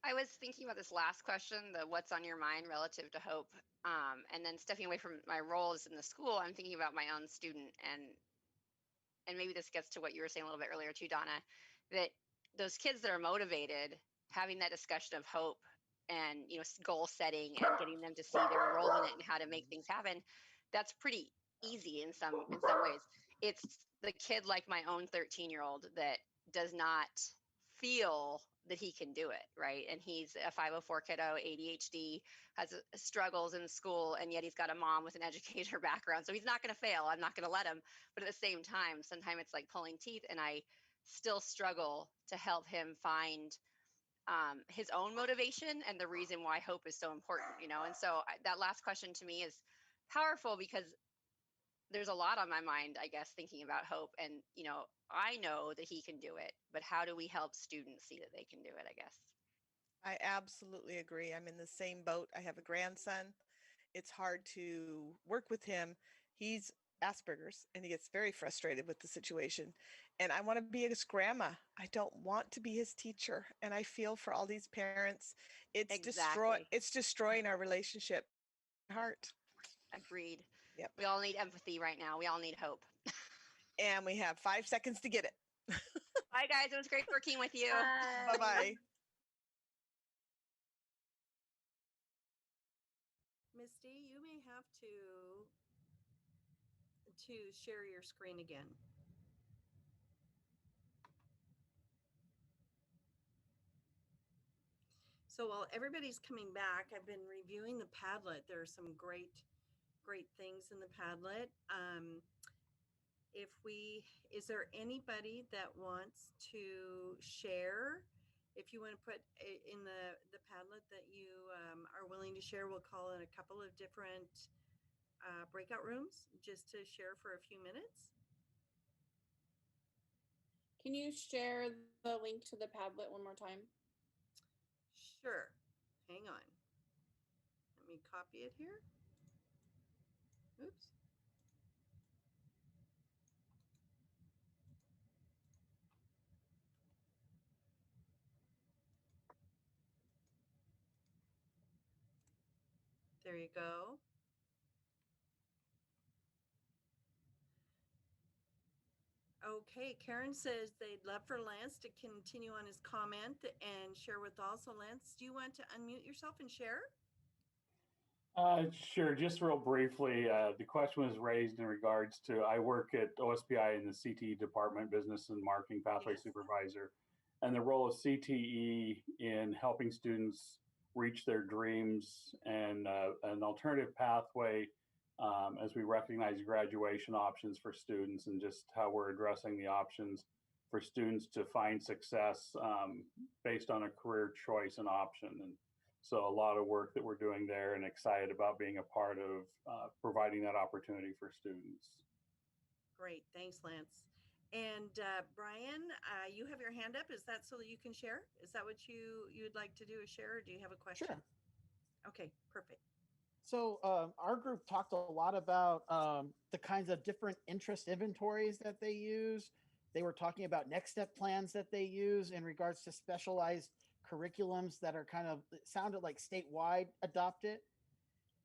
I was thinking about this last question, the what's on your mind relative to hope. And then stepping away from my roles in the school, I'm thinking about my own student, and maybe this gets to what you were saying a little bit earlier too, Donna, that those kids that are motivated, having that discussion of hope and goal setting and getting them to see their role in it and how to make things happen, that's pretty easy in some ways. It's the kid like my own 13-year-old that does not feel that he can do it, right? And he's a 504 kiddo, ADHD, has struggles in school, and yet he's got a mom with an educator background, so he's not going to fail. I'm not going to let him. But at the same time, sometimes it's like pulling teeth, and I still struggle to help him find his own motivation and the reason why hope is so important, And so that last question to me is powerful because there's a lot on my mind, I guess, thinking about hope. And, I know that he can do it, but how do we help students see that they can do it, I guess?
I absolutely agree. I'm in the same boat. I have a grandson. It's hard to work with him. He's Asperger's and he gets very frustrated with the situation. And I want to be his grandma. I don't want to be his teacher. And I feel for all these parents. It's
Exactly.
destroying our relationship. Heart.
Agreed.
Yep.
We all need empathy right now. We all need hope.
And we have 5 seconds to get it.
Bye, guys. It was great working with you.
Bye-bye.
Misty, you may have to share your screen again. So while everybody's coming back, I've been reviewing the Padlet. There are some great things in the Padlet. Is there anybody that wants to share? If you want to put in the Padlet that you are willing to share, we'll call in a couple of different breakout rooms just to share for a few minutes.
Can you share the link to the Padlet one more time?
Sure. Hang on. Let me copy it here. Oops. There you go. Okay, Karen says they'd love for Lance to continue on his comment and share with also. Lance, do you want to unmute yourself and share?
Sure. Just real briefly, the question was raised in regards to, I work at OSPI in the CTE department, Business and Marketing Pathway Supervisor, and the role of CTE in helping students reach their dreams and an alternative pathway as we recognize graduation options for students and just how we're addressing the options for students to find success based on a career choice and option. And so a lot of work that we're doing there and excited about being a part of providing that opportunity for students.
Great. Thanks, Lance. And Brian, you have your hand up. Is that so that you can share? Is that what you'd like to do, a share, or do you have a question?
Sure.
Okay, perfect.
So our group talked a lot about the kinds of different interest inventories that they use. They were talking about next step plans that they use in regards to specialized curriculums that are kind of, it sounded like statewide adopted.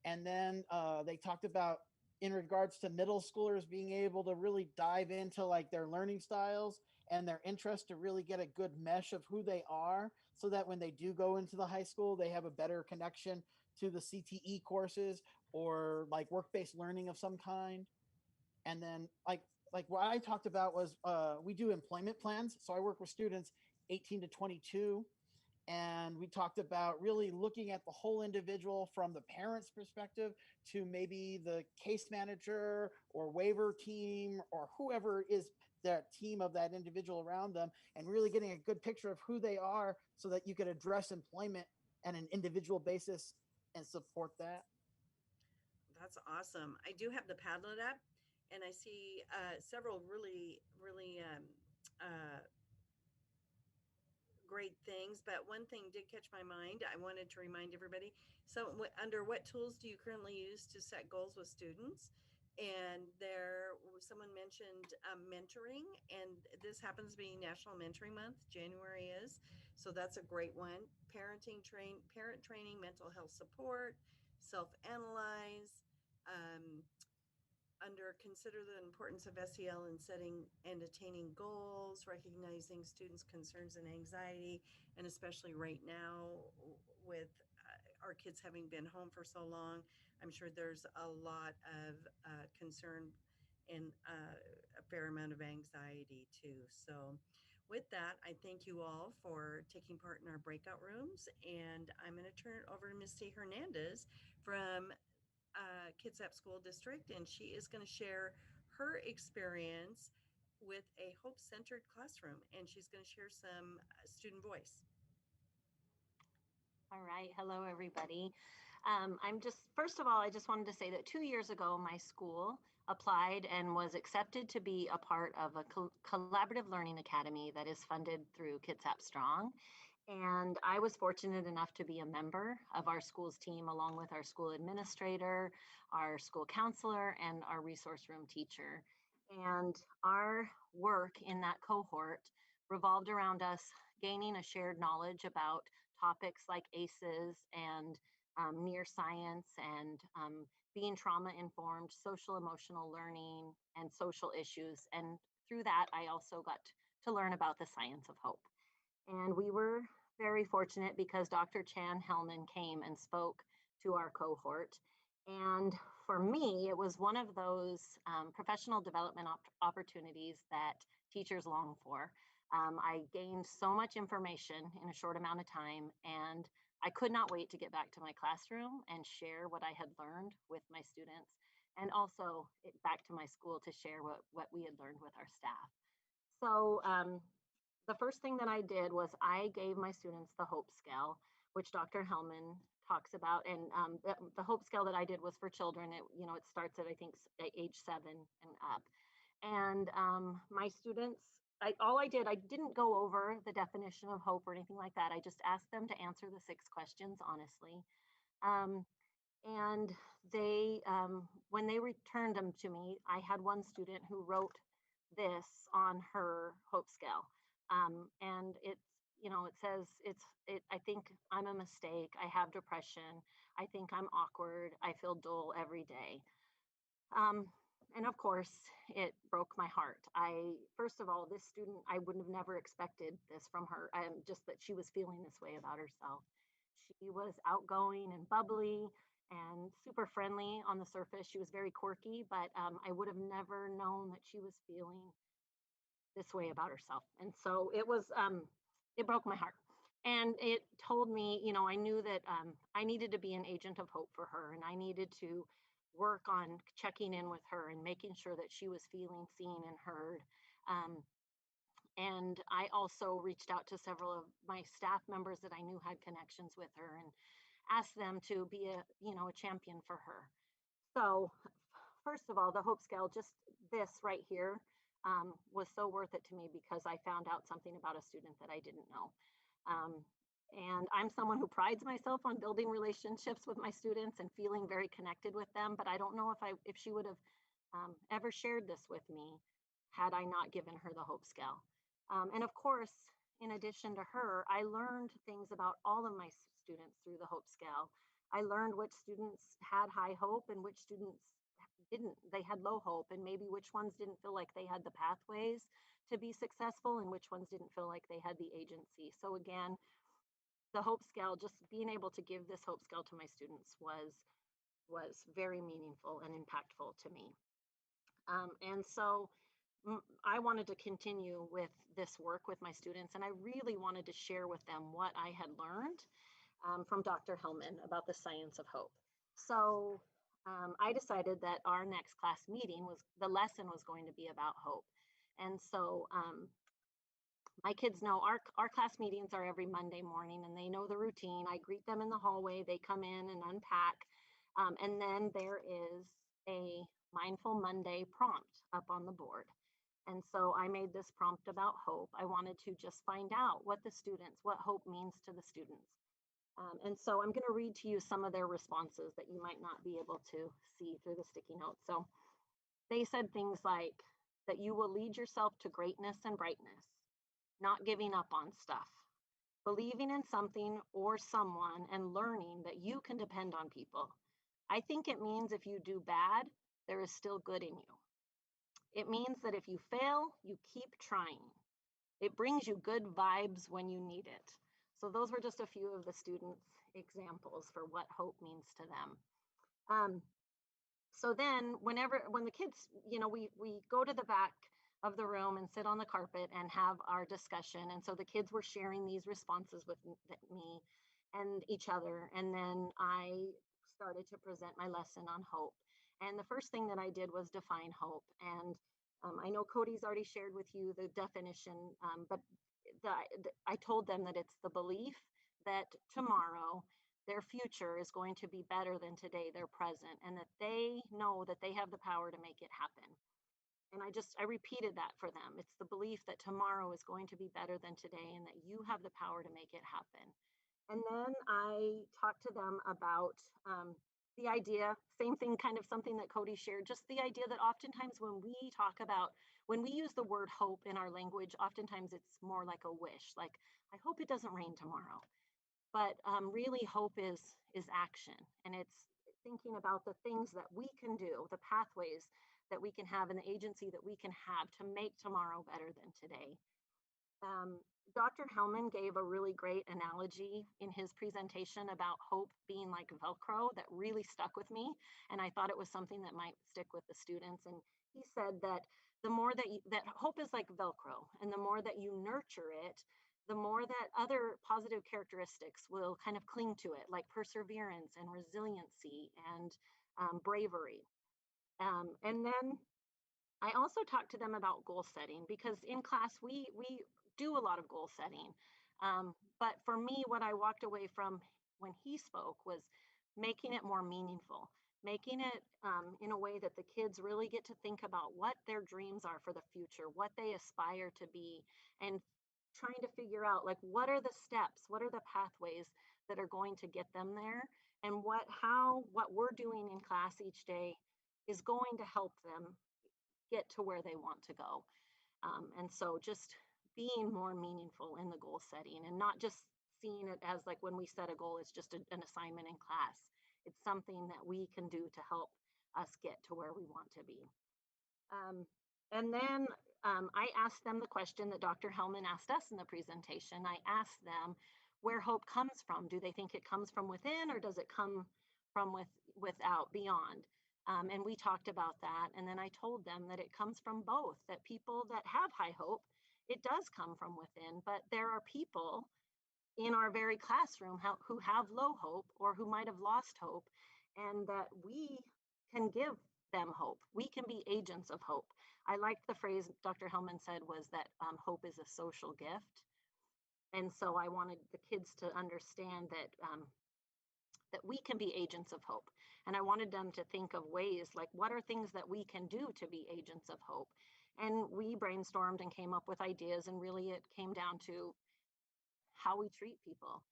And then they talked about in regards to middle schoolers being able to really dive into like their learning styles and their interest to really get a good mesh of who they are, so that when they do go into the high school, they have a better connection to the CTE courses or like work-based learning of some kind. And then like what I talked about was we do employment plans. So I work with students 18 to 22. And we talked about really looking at the whole individual from the parent's perspective to maybe the case manager or waiver team or whoever is that team of that individual around them, and really getting a good picture of who they are so that you could address employment on an individual basis and support that.
That's awesome. I do have the Padlet up, and I see several really, really great things, but one thing did catch my mind. I wanted to remind everybody. So under what tools do you currently use to set goals with students? And someone mentioned mentoring, and this happens to be National Mentoring Month. January is, so that's a great one. Parent training, mental health support, self-analyze. Under consider the importance of SEL in setting and attaining goals, recognizing students' concerns and anxiety, and especially right now with our kids having been home for so long, I'm sure there's a lot of concern and a fair amount of anxiety too. So with that, I thank you all for taking part in our breakout rooms, and I'm going to turn it over to Misty Hernandez from Kitsap School District, and she is going to share her experience with a hope-centered classroom, and she's going to share some student voice.
All right. Hello, everybody. First of all, I just wanted to say that 2 years ago, my school applied and was accepted to be a part of a collaborative learning academy that is funded through Kitsap Strong. And I was fortunate enough to be a member of our school's team, along with our school administrator, our school counselor, and our resource room teacher. And our work in that cohort revolved around us gaining a shared knowledge about topics like ACEs and near science and being trauma-informed, social emotional learning, and social issues. And through that, I also got to learn about the science of hope. And we were very fortunate because Dr. Chan Hellman came and spoke to our cohort. And for me, it was one of those professional development opportunities that teachers long for. I gained so much information in a short amount of time, and I could not wait to get back to my classroom and share what I had learned with my students, and also back to my school to share what we had learned with our staff. So the first thing that I did was I gave my students the hope scale, which Dr. Hellman talks about. And the hope scale that I did was for children. It starts at, I think, age 7 and up. And my students, I didn't go over the definition of hope or anything like that. I just asked them to answer the 6 questions honestly. And they, when they returned them to me, I had one student who wrote this on her hope scale. And it says, I think I'm a mistake. I have depression. I think I'm awkward. I feel dull every day. And of course, it broke my heart. First of all, this student, I would have never expected this from her. Just that she was feeling this way about herself. She was outgoing and bubbly and super friendly on the surface. She was very quirky, but I would have never known that she was feeling this way about herself. And so it broke my heart. And it told me, I knew that I needed to be an agent of hope for her, and I needed to work on checking in with her and making sure that she was feeling seen and heard. And I also reached out to several of my staff members that I knew had connections with her and asked them to be a champion for her. So first of all, the hope scale, just this right here, was so worth it to me because I found out something about a student that I didn't know. And I'm someone who prides myself on building relationships with my students and feeling very connected with them, but I don't know if she would have ever shared this with me had I not given her the hope scale. And of course, in addition to her, I learned things about all of my students through the hope scale. I learned which students had high hope and which students didn't. They had low hope, and maybe which ones didn't feel like they had the pathways to be successful and which ones didn't feel like they had the agency. So again, the hope scale, just being able to give this hope scale to my students was very meaningful and impactful to me. And so I wanted to continue with this work with my students, and I really wanted to share with them what I had learned from Dr. Hellman about the science of hope. So I decided that our next class meeting the lesson was going to be about hope. And so my kids know our class meetings are every Monday morning, and they know the routine. I greet them in the hallway, they come in and unpack. And then there is a Mindful Monday prompt up on the board. And so I made this prompt about hope. I wanted to just find out what hope means to the students. And so I'm going to read to you some of their responses that you might not be able to see through the sticky notes. So they said things like that you will lead yourself to greatness and brightness, not giving up on stuff, believing in something or someone and learning that you can depend on people. I think it means if you do bad, there is still good in you. It means that if you fail, you keep trying. It brings you good vibes when you need it. So those were just a few of the students' examples for what hope means to them. So then when the kids, we go to the back of the room and sit on the carpet and have our discussion. And so the kids were sharing these responses with me and each other. And then I started to present my lesson on hope. And the first thing that I did was define hope. And I know Kody's already shared with you the definition, but I told them that it's the belief that tomorrow their future is going to be better than today, their present, and that they know that they have the power to make it happen. And I repeated that for them. It's the belief that tomorrow is going to be better than today and that you have the power to make it happen. And then I talked to them about the idea, same thing, kind of something that Kody shared, just the idea that oftentimes when we use the word hope in our language, oftentimes it's more like a wish, like, I hope it doesn't rain tomorrow. But really hope is action. And it's thinking about the things that we can do, the pathways that we can have and the agency that we can have to make tomorrow better than today. Dr. Hellman gave a really great analogy in his presentation about hope being like Velcro that really stuck with me. And I thought it was something that might stick with the students. And he said that the more that hope is like Velcro, and the more that you nurture it, the more that other positive characteristics will kind of cling to it, like perseverance and resiliency and bravery. And then I also talked to them about goal setting, because in class we do a lot of goal setting. But for me, what I walked away from when he spoke was making it more meaningful, making it in a way that the kids really get to think about what their dreams are for the future, what they aspire to be, and trying to figure out, like, what are the steps, what are the pathways that are going to get them there, and what we're doing in class each day is going to help them get to where they want to go. And so just being more meaningful in the goal setting and not just seeing it as like when we set a goal, it's just an assignment in class. It's something that we can do to help us get to where we want to be. And then I asked them the question that Dr. Hellman asked us in the presentation. I asked them where hope comes from. Do they think it comes from within, or does it come from without, beyond? And we talked about that. And then I told them that it comes from both, that people that have high hope, it does come from within, but there are people in our very classroom who have low hope or who might have lost hope, and that we can give them hope. We can be agents of hope. I liked the phrase Dr. Hellman said was that hope is a social gift. And so I wanted the kids to understand that we can be agents of hope. And I wanted them to think of ways, like, what are things that we can do to be agents of hope? And we brainstormed and came up with ideas, and really it came down to how we treat people.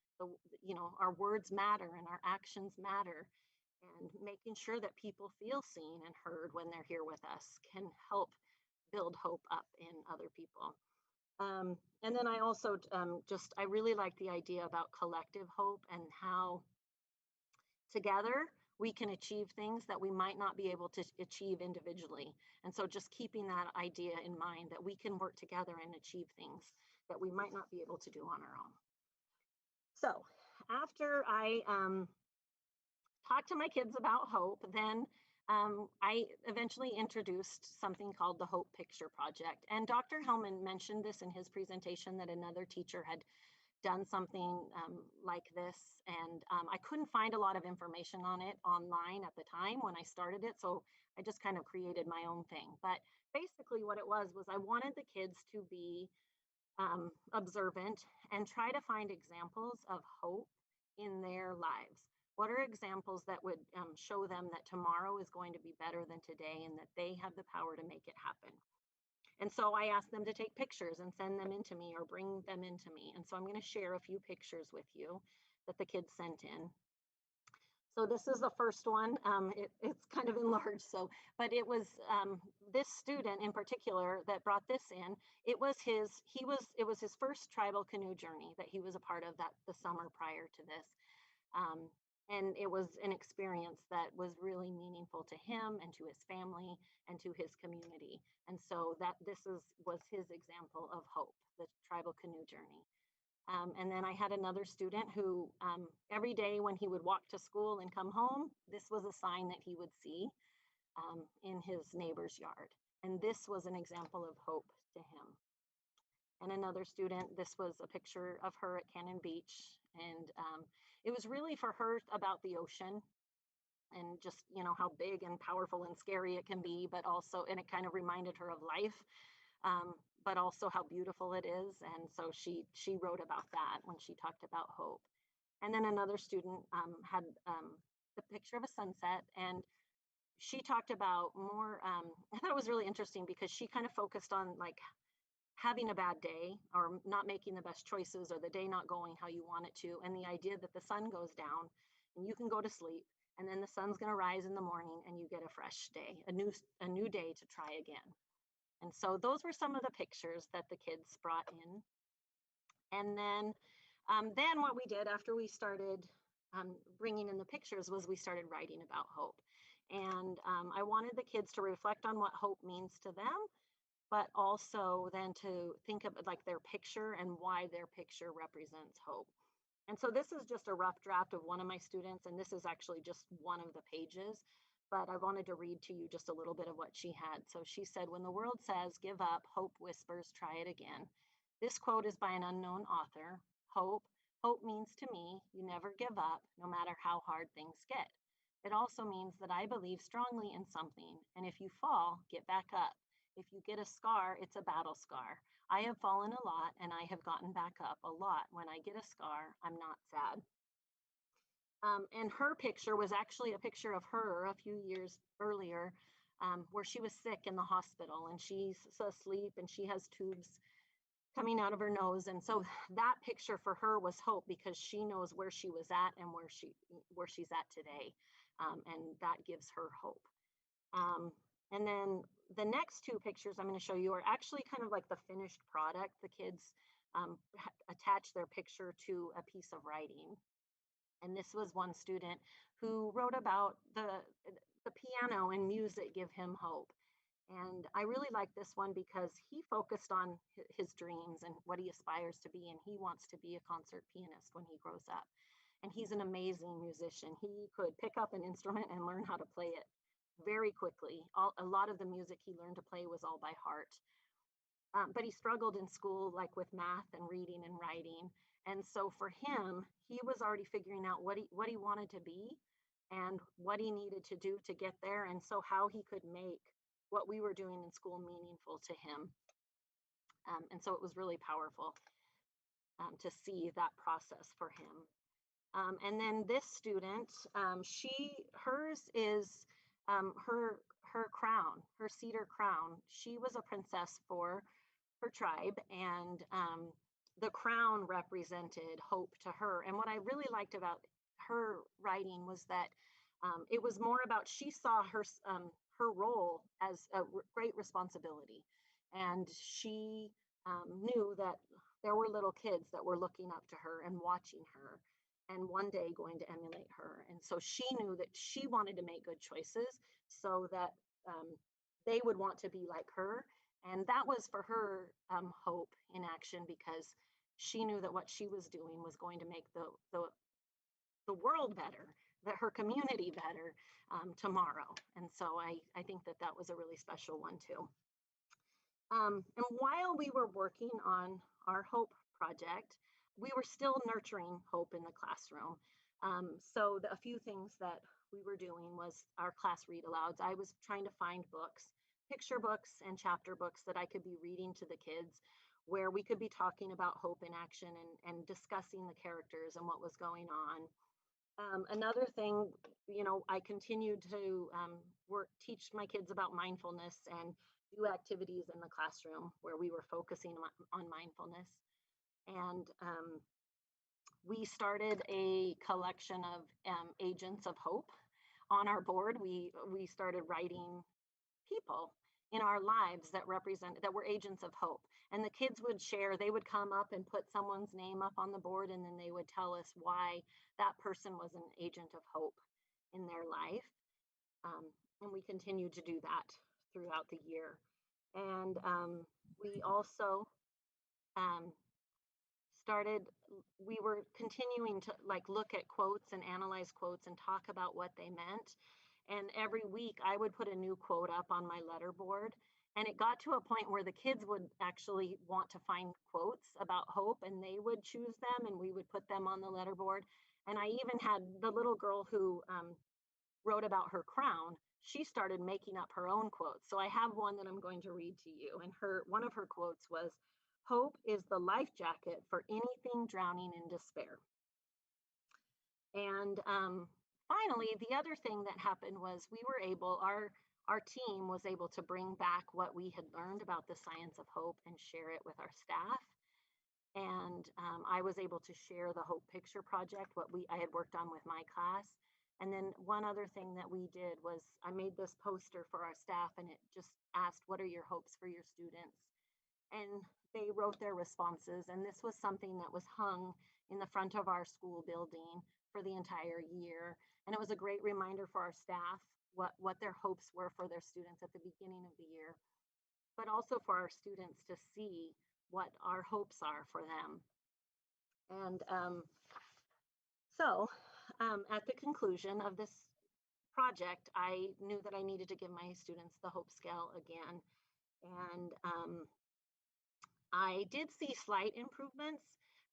Our words matter and our actions matter, and making sure that people feel seen and heard when they're here with us can help build hope up in other people. And then I also I really like the idea about collective hope and how together we can achieve things that we might not be able to achieve individually. And so just keeping that idea in mind that we can work together and achieve things that we might not be able to do on our own. So after I talked to my kids about hope, then I eventually introduced something called the Hope Picture Project. And Dr. Hellman mentioned this in his presentation, that another teacher had done something like this. And I couldn't find a lot of information on it online at the time when I started it. So I just kind of created my own thing. But basically what it was I wanted the kids to be observant and try to find examples of hope in their lives. What are examples that would show them that tomorrow is going to be better than today and that they have the power to make it happen? And so I asked them to take pictures and send them into me or bring them into me. And so I'm going to share a few pictures with you that the kids sent in. So this is the first one. It's kind of enlarged. So, but it was this student in particular that brought this in. It was his first tribal canoe journey that he was a part of the summer prior to this. And it was an experience that was really meaningful to him and to his family and to his community. And so this was his example of hope, the tribal canoe journey. And then I had another student who every day when he would walk to school and come home, this was a sign that he would see in his neighbor's yard. And this was an example of hope to him. And another student, this was a picture of her at Cannon Beach. And it was really for her about the ocean and just, how big and powerful and scary it can be, but also, and it kind of reminded her of life, but also how beautiful it is. And so she wrote about that when she talked about hope. And then another student had the picture of a sunset, and she talked about more, I thought it was really interesting because she kind of focused on like having a bad day or not making the best choices or the day not going how you want it to. And the idea that the sun goes down and you can go to sleep and then the sun's going to rise in the morning and you get a fresh day, a new day to try again. And so those were some of the pictures that the kids brought in. And then what we did after we started bringing in the pictures was we started writing about hope. And I wanted the kids to reflect on what hope means to them, but also then to think of like their picture and why their picture represents hope. And so this is just a rough draft of one of my students, and this is actually just one of the pages, but I wanted to read to you just a little bit of what she had. So she said, "When the world says, give up, hope whispers, try it again." This quote is by an unknown author. Hope means to me, you never give up, no matter how hard things get. It also means that I believe strongly in something, and if you fall, get back up. If you get a scar, it's a battle scar. I have fallen a lot and I have gotten back up a lot. When I get a scar, I'm not sad. And her picture was actually a picture of her a few years earlier where she was sick in the hospital and she's asleep and she has tubes coming out of her nose. And so that picture for her was hope because she knows where she was at and where she's at today. And that gives her hope. And then the next two pictures I'm going to show you are actually kind of like the finished product. The kids attach their picture to a piece of writing. And this was one student who wrote about the piano and music give him hope. And I really like this one because he focused on his dreams and what he aspires to be. And he wants to be a concert pianist when he grows up. And he's an amazing musician. He could pick up an instrument and learn how to play it very quickly. A lot of the music he learned to play was all by heart. But he struggled in school, like with math and reading and writing. And so for him, he was already figuring out what he wanted to be and what he needed to do to get there. And so how he could make what we were doing in school meaningful to him. And so it was really powerful to see that process for him. And then this student, hers is her crown, her cedar crown. She was a princess for her tribe, and the crown represented hope to her. And what I really liked about her writing was that it was more about, she saw her role as a great responsibility, and she knew that there were little kids that were looking up to her and watching her and one day going to emulate her. And so she knew that she wanted to make good choices so that they would want to be like her. And that was for her hope in action, because she knew that what she was doing was going to make the world better, that her community better tomorrow. And so I think that that was a really special one too. And while we were working on our hope project, we were still nurturing hope in the classroom. So a few things that we were doing was our class read alouds. I was trying to find books, picture books and chapter books that I could be reading to the kids, where we could be talking about hope in action and discussing the characters and what was going on. Another thing, I continued to teach my kids about mindfulness and do activities in the classroom where we were focusing on mindfulness. And we started a collection of agents of hope on our board. We started writing people in our lives that were agents of hope. And the kids would share, they would come up and put someone's name up on the board, and then they would tell us why that person was an agent of hope in their life. And we continued to do that throughout the year. And we also we were continuing to look at quotes and analyze quotes and talk about what they meant. And every week I would put a new quote up on my letterboard. And it got to a point where the kids would actually want to find quotes about hope, and they would choose them and we would put them on the letterboard. And I even had the little girl who wrote about her crown. She started making up her own quotes. So I have one that I'm going to read to you. And one of her quotes was, "Hope is the life jacket for anything drowning in despair." And finally, the other thing that happened was our team was able to bring back what we had learned about the science of hope and share it with our staff. And I was able to share the Hope Picture Project, what I had worked on with my class. And then one other thing that we did was I made this poster for our staff, and it just asked, what are your hopes for your students? And they wrote their responses. And this was something that was hung in the front of our school building for the entire year. And it was a great reminder for our staff what their hopes were for their students at the beginning of the year, but also for our students to see what our hopes are for them. And so at the conclusion of this project, I knew that I needed to give my students the hope scale again. And I did see slight improvements.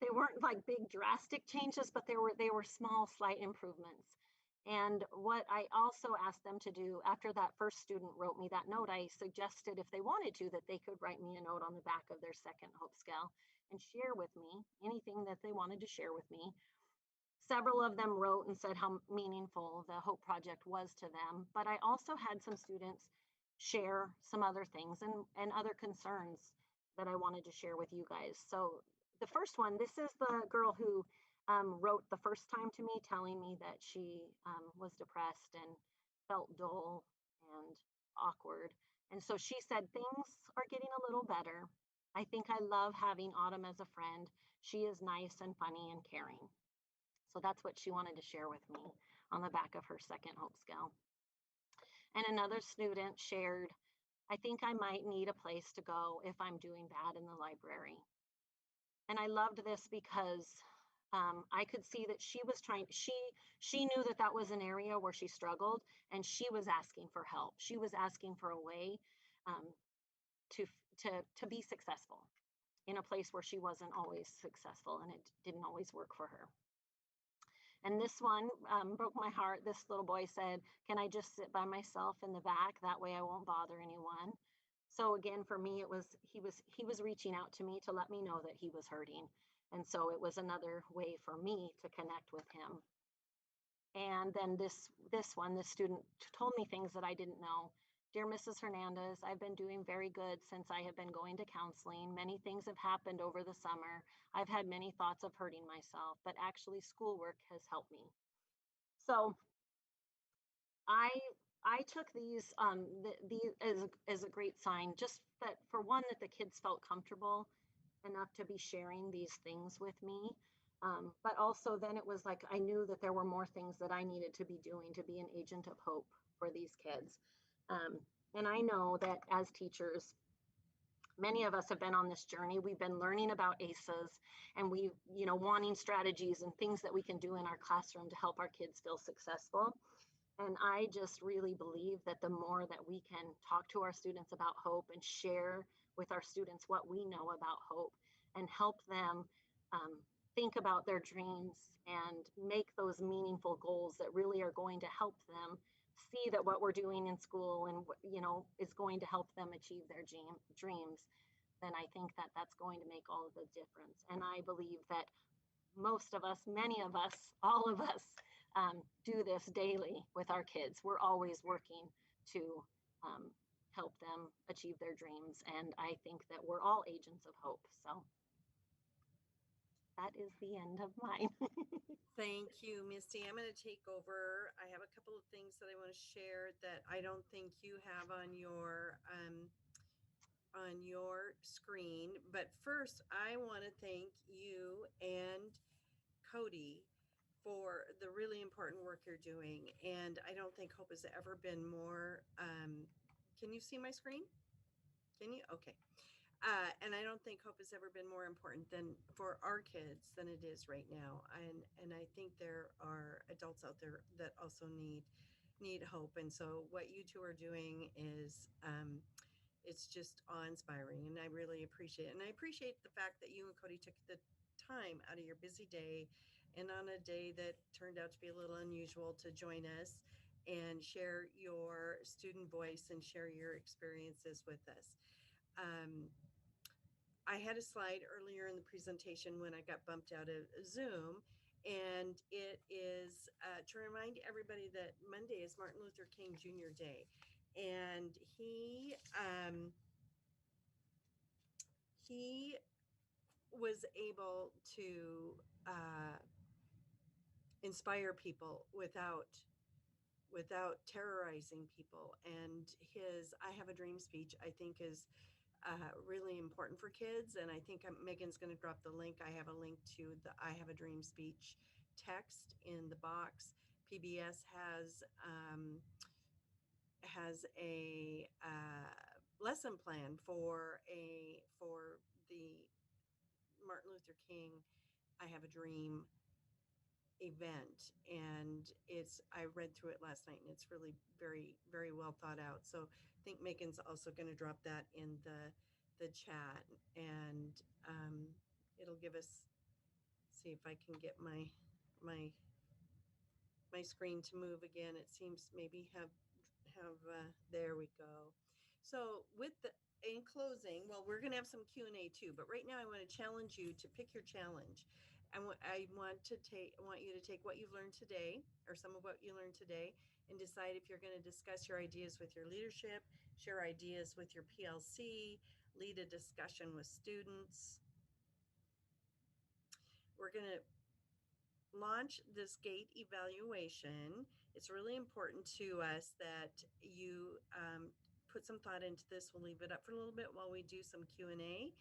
They weren't like big drastic changes, but they were small, slight improvements. And what I also asked them to do after that first student wrote me that note, I suggested if they wanted to, that they could write me a note on the back of their second hope scale and share with me anything that they wanted to share with me. Several of them wrote and said how meaningful the Hope Project was to them, but I also had some students share some other things and other concerns that I wanted to share with you guys. So the first one, this is the girl who wrote the first time to me, telling me that she was depressed and felt dull and awkward. And so she said, things are getting a little better. I think I love having Autumn as a friend. She is nice and funny and caring. So that's what she wanted to share with me on the back of her second hope scale. And another student shared, I think I might need a place to go if I'm doing bad in the library. And I loved this because I could see that she was she knew that that was an area where she struggled, and she was asking for help. She was asking for a way to be successful in a place where she wasn't always successful, and it didn't always work for her. And this one broke my heart. This little boy said, can I just sit by myself in the back? That way I won't bother anyone. So again, for me, he was reaching out to me to let me know that he was hurting. And so it was another way for me to connect with him. And then this student told me things that I didn't know. Dear Mrs. Hernandez, I've been doing very good since I have been going to counseling. Many things have happened over the summer. I've had many thoughts of hurting myself, but actually schoolwork has helped me. So I I took these as a great sign, just that for one, that the kids felt comfortable enough to be sharing these things with me. But also then it was like I knew that there were more things that I needed to be doing to be an agent of hope for these kids. And I know that as teachers, many of us have been on this journey. We've been learning about ACEs, and we, wanting strategies and things that we can do in our classroom to help our kids feel successful. And I just really believe that the more that we can talk to our students about hope and share with our students what we know about hope and help them think about their dreams and make those meaningful goals that really are going to help them see that what we're doing in school and is going to help them achieve their dreams, then I think that that's going to make all of the difference. And I believe that most of us, many of us, all of us do this daily with our kids. We're always working to help them achieve their dreams. And I think that we're all agents of hope. So that is the end of mine.
Thank you, Misty. I'm going to take over. I have a couple of things that I want to share that I don't think you have on your screen. But first, I want to thank you and Kody for the really important work you're doing. And I don't think hope has ever been more. Can you see my screen? Can you? Okay. And I don't think hope has ever been more important than for our kids than it is right now. And I think there are adults out there that also need hope. And so what you two are doing is it's just awe-inspiring, and I really appreciate it. And I appreciate the fact that you and Kody took the time out of your busy day and on a day that turned out to be a little unusual to join us and share your student voice and share your experiences with us. I had a slide earlier in the presentation when I got bumped out of Zoom, and it is to remind everybody that Monday is Martin Luther King Jr. Day, and he was able to inspire people without terrorizing people. And his "I Have a Dream" speech, I think, is really important for kids. And I think Megan's going to drop the link. I have a link to the "I Have a Dream" speech text in the box. PBS has a lesson plan for the Martin Luther King "I Have a Dream" event, and I read through it last night, and it's really very, very well thought out. So I think Megan's also going to drop that in the chat, and it'll give us, see if I can get my screen to move again. It seems maybe have there we go. So in closing, well, we're going to have some Q&A too, but right now I want to challenge you to pick your challenge. I want you to take what you've learned today, or some of what you learned today, and decide if you're going to discuss your ideas with your leadership, share ideas with your PLC, lead a discussion with students. We're going to launch this GATE evaluation. It's really important to us that you put some thought into this. We'll leave it up for a little bit while we do some Q&A,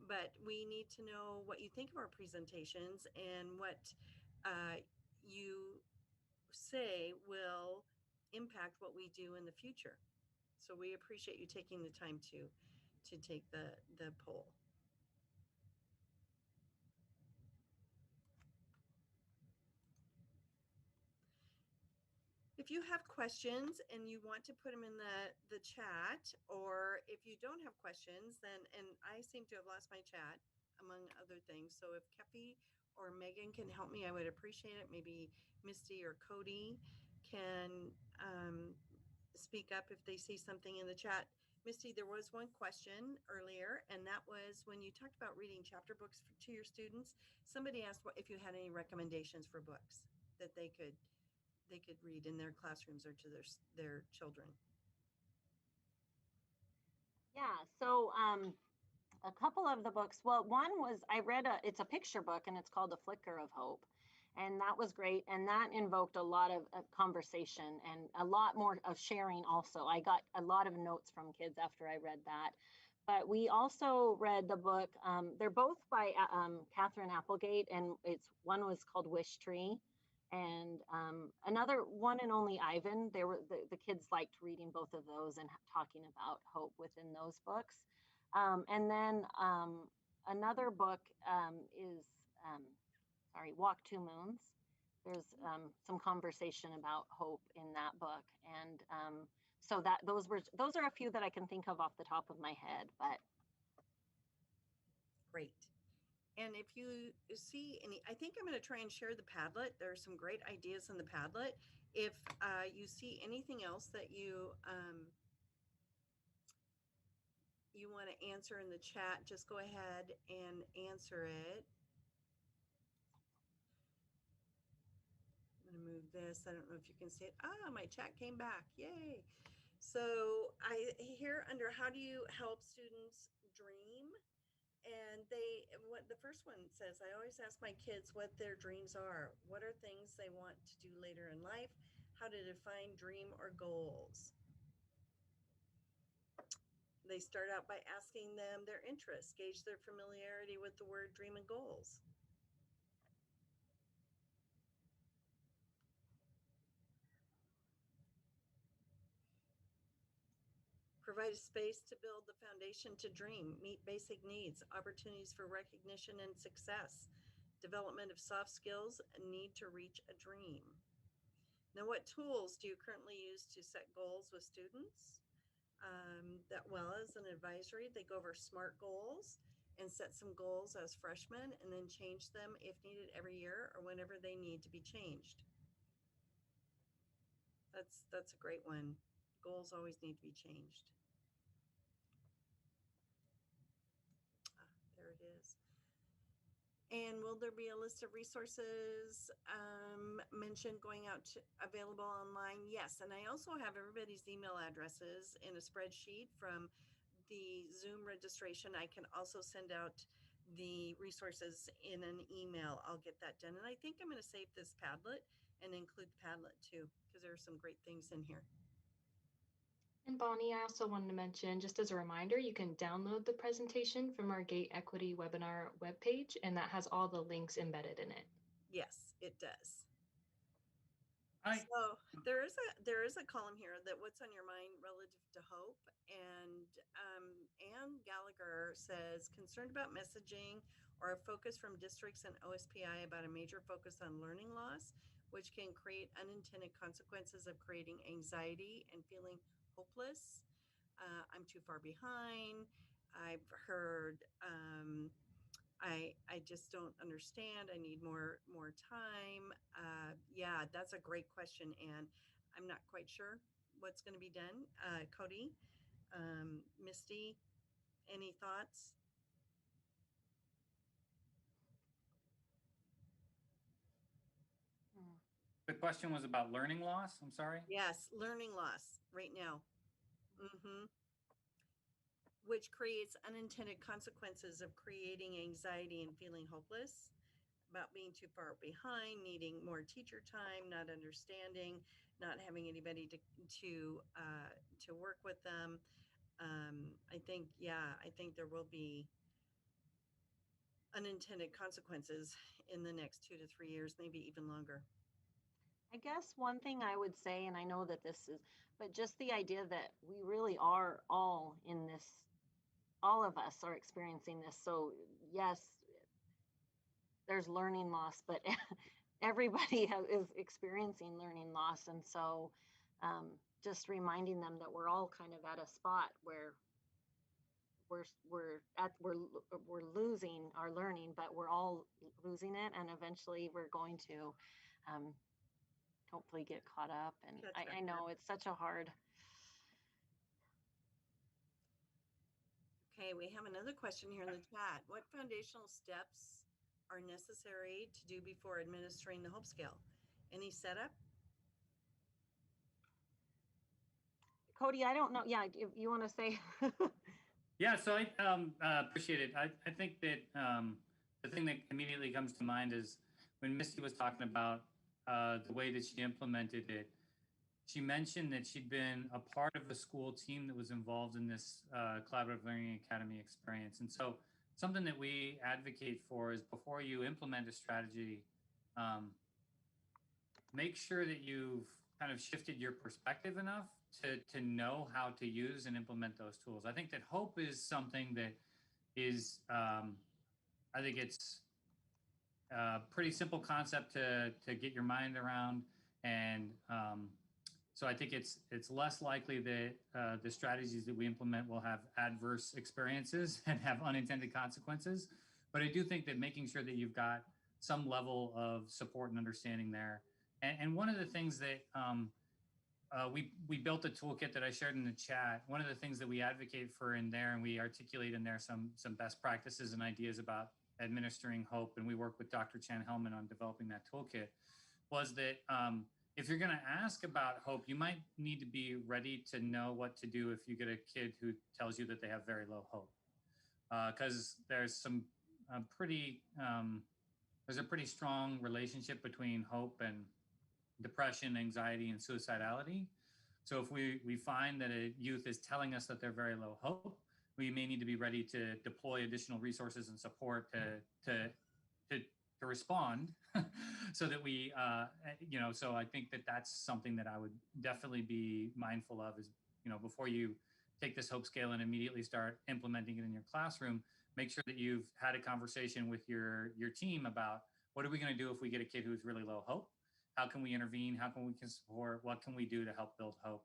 but we need to know what you think of our presentations and what you say will impact what we do in the future. So we appreciate you taking the time to take the poll. If you have questions and you want to put them in the chat, or if you don't have questions, then, and I seem to have lost my chat among other things. So if Kepi or Megan can help me, I would appreciate it. Maybe Misty or Kody can speak up if they see something in the chat. Misty, there was one question earlier, and that was when you talked about reading chapter books to your students. Somebody asked if you had any recommendations for books that they could read in their classrooms or to their children.
Yeah, so a couple of the books. Well, one was I read it's a picture book, and it's called A Flicker of Hope. And that was great. And that invoked a lot of conversation and a lot more of sharing also. I got a lot of notes from kids after I read that. But we also read the book. They're both by Catherine Applegate, and one was called Wish Tree, and another One and Only Ivan. They were the kids liked reading both of those and talking about hope within those books. And then another book is Walk Two Moons. There's some conversation about hope in that book, and so those are a few that I can think of off the top of my head. But
great. And if you see any, I think I'm going to try and share the Padlet. There are some great ideas in the Padlet. If you see anything else that you want to answer in the chat, just go ahead and answer it. I'm going to move this. I don't know if you can see it. My chat came back. Yay. So I here under how do you help students dream? And what the first one says, I always ask my kids what their dreams are. What are things they want to do later in life? How to define dream or goals. They start out by asking them their interests, gauge their familiarity with the word dream and goals. Provide a space to build the foundation to dream, meet basic needs, opportunities for recognition and success, development of soft skills, a need to reach a dream. Now, what tools do you currently use to set goals with students? That well as an advisory, they go over SMART goals and set some goals as freshmen and then change them if needed every year or whenever they need to be changed. That's a great one. Goals always need to be changed. There it is. And will there be a list of resources mentioned going out available online? Yes. And I also have everybody's email addresses in a spreadsheet from the Zoom registration. I can also send out the resources in an email. I'll get that done. And I think I'm going to save this Padlet and include the Padlet too, because there are some great things in here.
And Bonnie, I also wanted to mention, just as a reminder, you can download the presentation from our Gate Equity webinar webpage, and that has all the links embedded in it.
Yes, it does.
Hi.
So there is a column here that what's on your mind relative to hope, and Anne Gallagher says concerned about messaging or a focus from districts and OSPI about a major focus on learning loss, which can create unintended consequences of creating anxiety and feeling hopeless. I'm too far behind. I've heard I just don't understand. I need more time. Yeah, that's a great question, and I'm not quite sure what's going to be done. Kody, Misty, any thoughts?
The question was about learning loss. I'm sorry.
Yes, learning loss right now. Which creates unintended consequences of creating anxiety and feeling hopeless, about being too far behind, needing more teacher time, not understanding, not having anybody to work with them. I think there will be unintended consequences in the next 2 to 3 years, maybe even longer.
I guess one thing I would say, and I know that this is, but just the idea that we really are all in this, all of us are experiencing this. So yes, there's learning loss, but everybody is experiencing learning loss. And so just reminding them that we're all kind of at a spot where we're losing our learning, but we're all losing it. And eventually we're going to hopefully get caught up. And I know it's such a hard.
Okay, we have another question here in the chat. What foundational steps are necessary to do before administering the Hope Scale? Any setup?
Kody, I don't know. Yeah, if you want to say.
Yeah, so I appreciate it. I think that the thing that immediately comes to mind is when Misty was talking about the way that she implemented it, she mentioned that she'd been a part of a school team that was involved in this collaborative learning academy experience. And so something that we advocate for is before you implement a strategy, make sure that you've kind of shifted your perspective enough to know how to use and implement those tools. I think that hope is something that is, I think it's a pretty simple concept to get your mind around. And so I think it's less likely that the strategies that we implement will have adverse experiences and have unintended consequences. But I do think that making sure that you've got some level of support and understanding there. And one of the things that we built a toolkit that I shared in the chat. One of the things that we advocate for in there, and we articulate in there some best practices and ideas about administering hope, and we work with Dr. Chan Hellman on developing that toolkit, was that if you're going to ask about hope, you might need to be ready to know what to do if you get a kid who tells you that they have very low hope, because there's some there's a pretty strong relationship between hope and depression, anxiety, and suicidality. So if we find that a youth is telling us that they're very low hope, we may need to be ready to deploy additional resources and support to respond so that we, so I think that that's something that I would definitely be mindful of is, before you take this hope scale and immediately start implementing it in your classroom, make sure that you've had a conversation with your team about what are we going to do if we get a kid who's really low hope? How can we intervene? How can we support? What can we do to help build hope?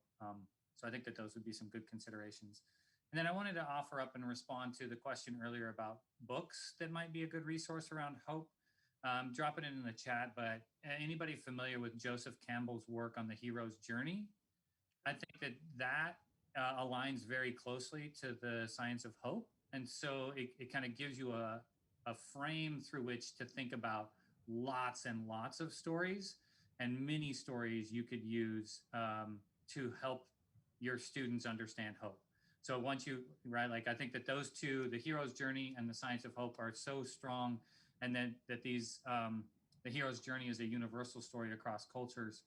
So I think that those would be some good considerations. And then I wanted to offer up and respond to the question earlier about books that might be a good resource around hope. Drop it in the chat, but anybody familiar with Joseph Campbell's work on the hero's journey? I think that aligns very closely to the science of hope. And so it kind of gives you a frame through which to think about lots and lots of stories and mini stories you could use to help your students understand hope. So once you, right, like I think that those two, the hero's journey and the science of hope, are so strong, and then that these, the hero's journey is a universal story across cultures.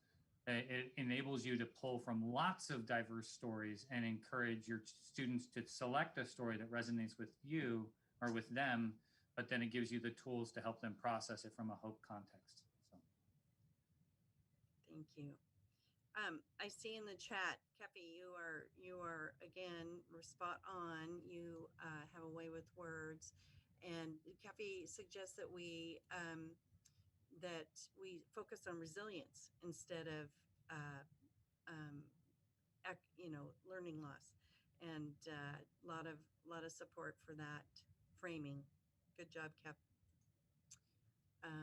It enables you to pull from lots of diverse stories and encourage your students to select a story that resonates with you or with them, but then it gives you the tools to help them process it from a hope context. So.
Thank you. I see in the chat, Kefi, you are again spot on. You have a way with words, and Kefi suggests that we focus on resilience instead of learning loss, and a lot of support for that framing. Good job, Kep.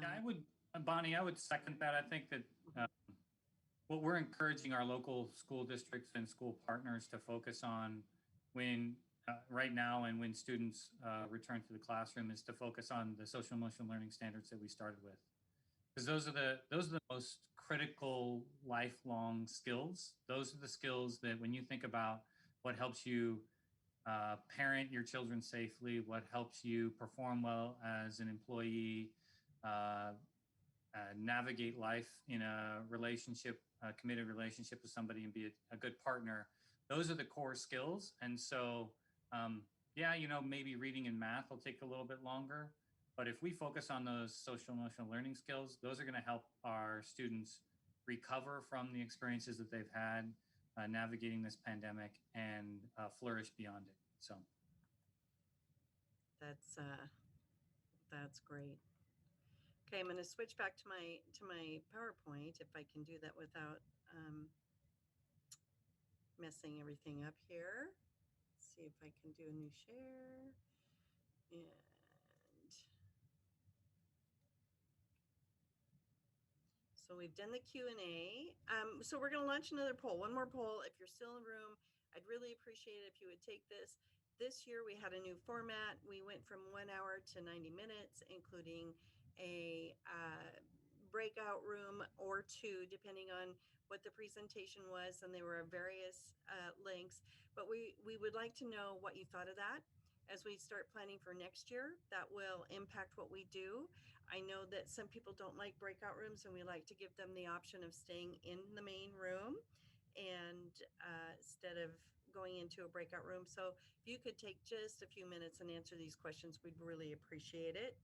Yeah, Bonnie, I would second that. I think that what we're encouraging our local school districts and school partners to focus on right now and when students return to the classroom is to focus on the social emotional learning standards that we started with. Because those are the most critical lifelong skills. Those are the skills that when you think about what helps you parent your children safely, what helps you perform well as an employee, navigate life in a relationship, a committed relationship with somebody, and be a good partner. Those are the core skills. And so, maybe reading and math will take a little bit longer. But if we focus on those social emotional learning skills, those are going to help our students recover from the experiences that they've had navigating this pandemic and flourish beyond it. So
that's great. Okay, I'm going to switch back to my PowerPoint if I can do that without messing everything up here. Let's see if I can do a new share. And so we've done the Q&A. So we're going to launch another poll, one more poll. If you're still in the room, I'd really appreciate it if you would take this. This year we had a new format. We went from 1 hour to 90 minutes, including a breakout room or two, depending on what the presentation was, and there were various links. But we would like to know what you thought of that. as we start planning for next year, that will impact what we do. I know that some people don't like breakout rooms, and we like to give them the option of staying in the main room and instead of going into a breakout room. So if you could take just a few minutes and answer these questions, we'd really appreciate it.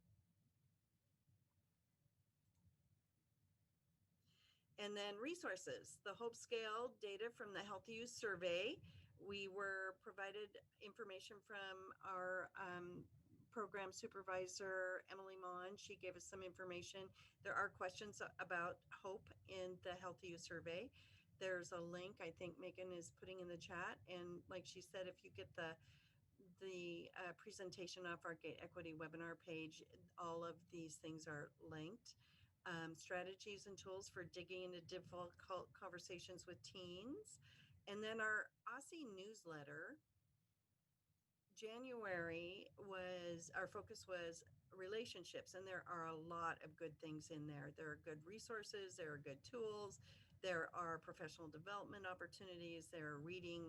And then resources, the Hope Scale data from the Healthy Youth Survey. We were provided information from our program supervisor, Emily Mon. She gave us some information. There are questions about hope in the Healthy Youth Survey. There's a link I think Megan is putting in the chat. And like she said, if you get the presentation off our Gate Equity webinar page, all of these things are linked. Strategies and tools for digging into difficult conversations with teens. And then our OSPI newsletter. January our focus was relationships, and there are a lot of good things in there. There are good resources, there are good tools, there are professional development opportunities, there are reading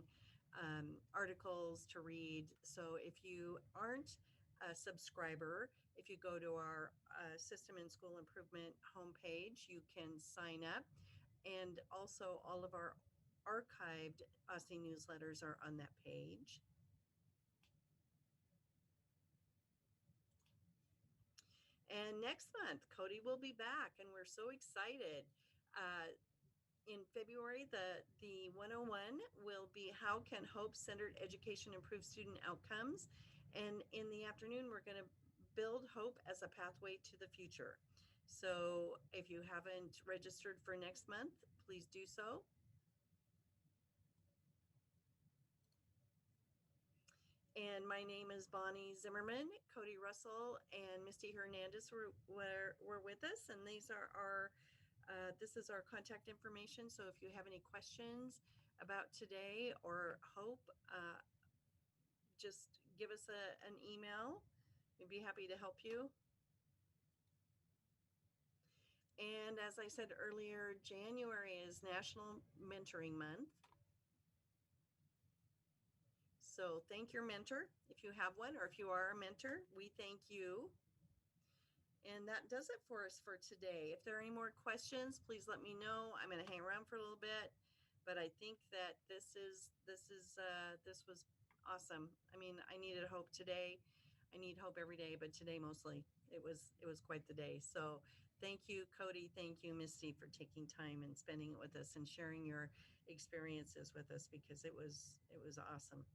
articles to read. So if you aren't a subscriber, if you go to our System and School Improvement homepage, you can sign up. And also all of our archived OSPI newsletters are on that page. And next month, Kody will be back, and we're so excited. In February, the 101 will be How Can Hope-Centered Education Improve Student Outcomes? And in the afternoon, we're going to build hope as a pathway to the future. So if you haven't registered for next month, please do so. And my name is Bonnie Zimmerman. Kody Russell and Misty Hernandez were with us, and these are our this is our contact information. So if you have any questions about today or hope, just give us an email. We'd be happy to help you. And as I said earlier, January is National Mentoring Month. So thank your mentor if you have one, or if you are a mentor, we thank you. And that does it for us for today. If there are any more questions, please let me know. I'm going to hang around for a little bit, but I think that this was awesome. I mean, I needed hope today. I need hope every day, but today mostly it was quite the day. So thank you, Kody. Thank you, Misty, for taking time and spending it with us and sharing your experiences with us, because it was awesome.